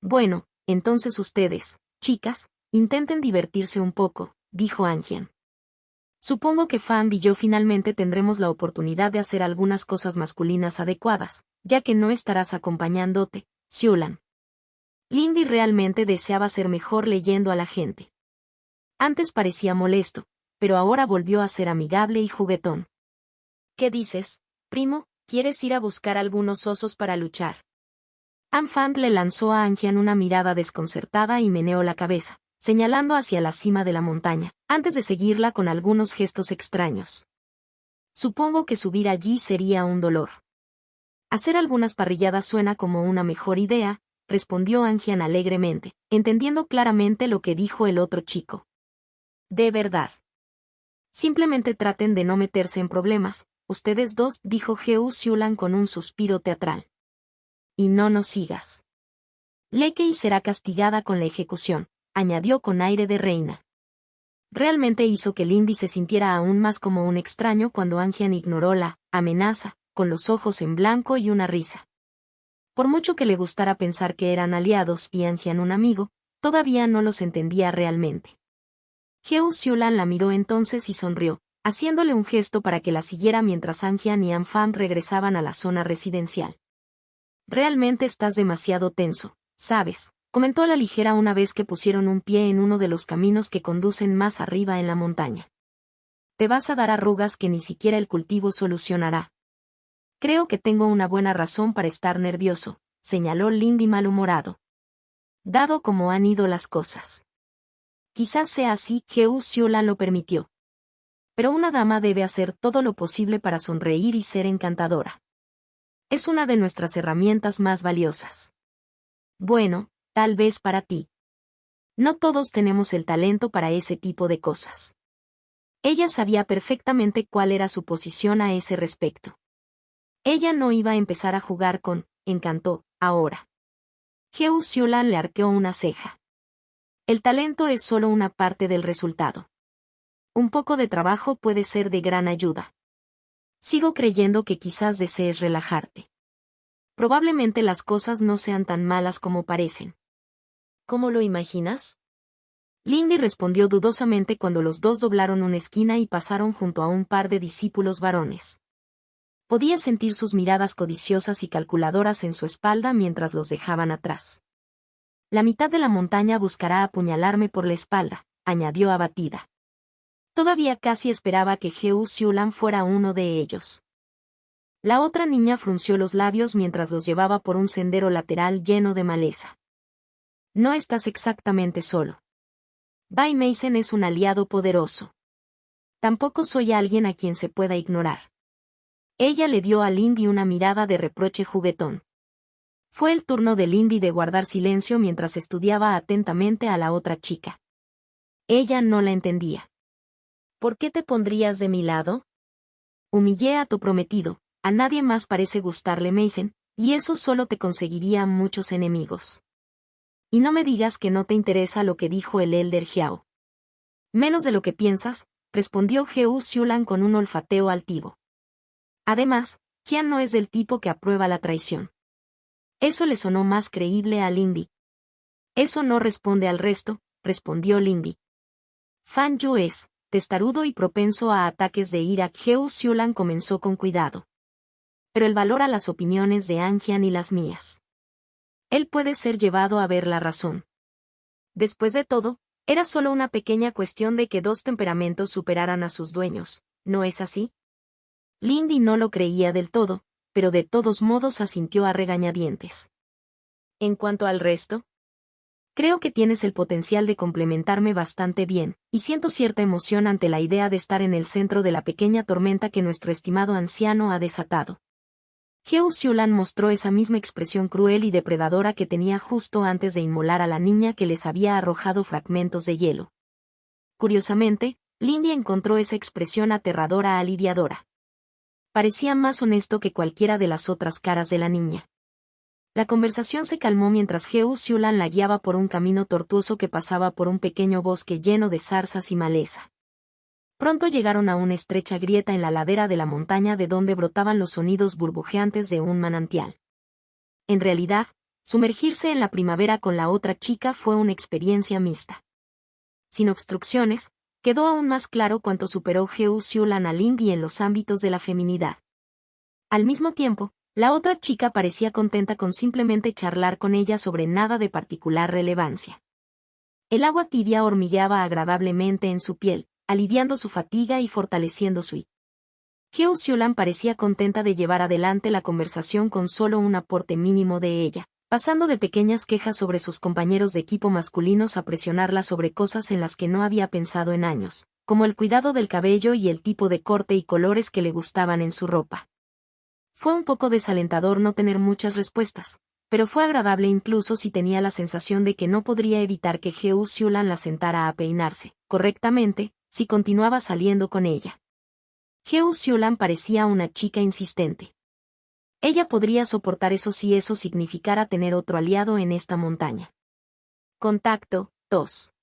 Bueno, entonces ustedes, chicas, intenten divertirse un poco, dijo Anjian. Supongo que Fan y yo finalmente tendremos la oportunidad de hacer algunas cosas masculinas adecuadas, ya que no estarás acompañándote, Xiulan. Lindy realmente deseaba ser mejor leyendo a la gente. Antes parecía molesto, pero ahora volvió a ser amigable y juguetón. ¿Qué dices, primo? ¿Quieres ir a buscar algunos osos para luchar? Anfang le lanzó a Anjian una mirada desconcertada y meneó la cabeza, señalando hacia la cima de la montaña, antes de seguirla con algunos gestos extraños. Supongo que subir allí sería un dolor. Hacer algunas parrilladas suena como una mejor idea, respondió Anjian alegremente, entendiendo claramente lo que dijo el otro chico. De verdad. Simplemente traten de no meterse en problemas, ustedes dos, dijo Heo Xiulan con un suspiro teatral. Y no nos sigas. Lekei será castigada con la ejecución, añadió con aire de reina. Realmente hizo que Lindy se sintiera aún más como un extraño cuando Anjian ignoró la amenaza, con los ojos en blanco y una risa. Por mucho que le gustara pensar que eran aliados y Anjian un amigo, todavía no los entendía realmente. Heo Xiulan la miró entonces y sonrió, haciéndole un gesto para que la siguiera mientras Anjian y Anfang regresaban a la zona residencial. Realmente estás demasiado tenso, ¿sabes? Comentó a la ligera una vez que pusieron un pie en uno de los caminos que conducen más arriba en la montaña. Te vas a dar arrugas que ni siquiera el cultivo solucionará. Creo que tengo una buena razón para estar nervioso, señaló Lindy malhumorado. Dado como han ido las cosas. Quizás sea así, Heo Xiulan lo permitió. Pero una dama debe hacer todo lo posible para sonreír y ser encantadora. Es una de nuestras herramientas más valiosas. Bueno, tal vez para ti. No todos tenemos el talento para ese tipo de cosas. Ella sabía perfectamente cuál era su posición a ese respecto. Ella no iba a empezar a jugar con, encantó, ahora. Heo Xiulan le arqueó una ceja. El talento es solo una parte del resultado. Un poco de trabajo puede ser de gran ayuda. Sigo creyendo que quizás desees relajarte. Probablemente las cosas no sean tan malas como parecen. ¿Cómo lo imaginas? Lindy respondió dudosamente cuando los dos doblaron una esquina y pasaron junto a un par de discípulos varones. Podía sentir sus miradas codiciosas y calculadoras en su espalda mientras los dejaban atrás. La mitad de la montaña buscará apuñalarme por la espalda, añadió abatida. Todavía casi esperaba que Heo Xiulan fuera uno de ellos. La otra niña frunció los labios mientras los llevaba por un sendero lateral lleno de maleza. No estás exactamente solo. Bai Meisen es un aliado poderoso. Tampoco soy alguien a quien se pueda ignorar. Ella le dio a Lindy una mirada de reproche juguetón. Fue el turno de Lindy de guardar silencio mientras estudiaba atentamente a la otra chica. Ella no la entendía. ¿Por qué te pondrías de mi lado? Humillé a tu prometido, a nadie más parece gustarle Meisen, y eso solo te conseguiría muchos enemigos. Y no me digas que no te interesa lo que dijo el Elder Xiao. Menos de lo que piensas, respondió Heo Xiulan con un olfateo altivo. Además, Qian no es del tipo que aprueba la traición. Eso le sonó más creíble a Lindy. Eso no responde al resto, respondió Lindy. Fan Yu es testarudo y propenso a ataques de ira. Heo Xiulan comenzó con cuidado. Pero él valora las opiniones de Anjian y las mías. Él puede ser llevado a ver la razón. Después de todo, era solo una pequeña cuestión de que dos temperamentos superaran a sus dueños, ¿no es así? Lindy no lo creía del todo, pero de todos modos asintió a regañadientes. En cuanto al resto, creo que tienes el potencial de complementarme bastante bien, y siento cierta emoción ante la idea de estar en el centro de la pequeña tormenta que nuestro estimado anciano ha desatado. Heo Xiulan mostró esa misma expresión cruel y depredadora que tenía justo antes de inmolar a la niña que les había arrojado fragmentos de hielo. Curiosamente, Lindy encontró esa expresión aterradora aliviadora. Parecía más honesto que cualquiera de las otras caras de la niña. La conversación se calmó mientras Heo Xiulan la guiaba por un camino tortuoso que pasaba por un pequeño bosque lleno de zarzas y maleza. Pronto llegaron a una estrecha grieta en la ladera de la montaña de donde brotaban los sonidos burbujeantes de un manantial. En realidad, sumergirse en la primavera con la otra chica fue una experiencia mixta. Sin obstrucciones, quedó aún más claro cuánto superó Heo Xiulan a Lindy en los ámbitos de la feminidad. Al mismo tiempo, la otra chica parecía contenta con simplemente charlar con ella sobre nada de particular relevancia. El agua tibia hormigueaba agradablemente en su piel, aliviando su fatiga y fortaleciendo su I. Heo Xiulan parecía contenta de llevar adelante la conversación con solo un aporte mínimo de ella, pasando de pequeñas quejas sobre sus compañeros de equipo masculinos a presionarla sobre cosas en las que no había pensado en años, como el cuidado del cabello y el tipo de corte y colores que le gustaban en su ropa. Fue un poco desalentador no tener muchas respuestas, pero fue agradable incluso si tenía la sensación de que no podría evitar que Heo Xiulan la sentara a peinarse correctamente, si continuaba saliendo con ella. Heo Xiulan parecía una chica insistente. Ella podría soportar eso si eso significara tener otro aliado en esta montaña. Contacto 2.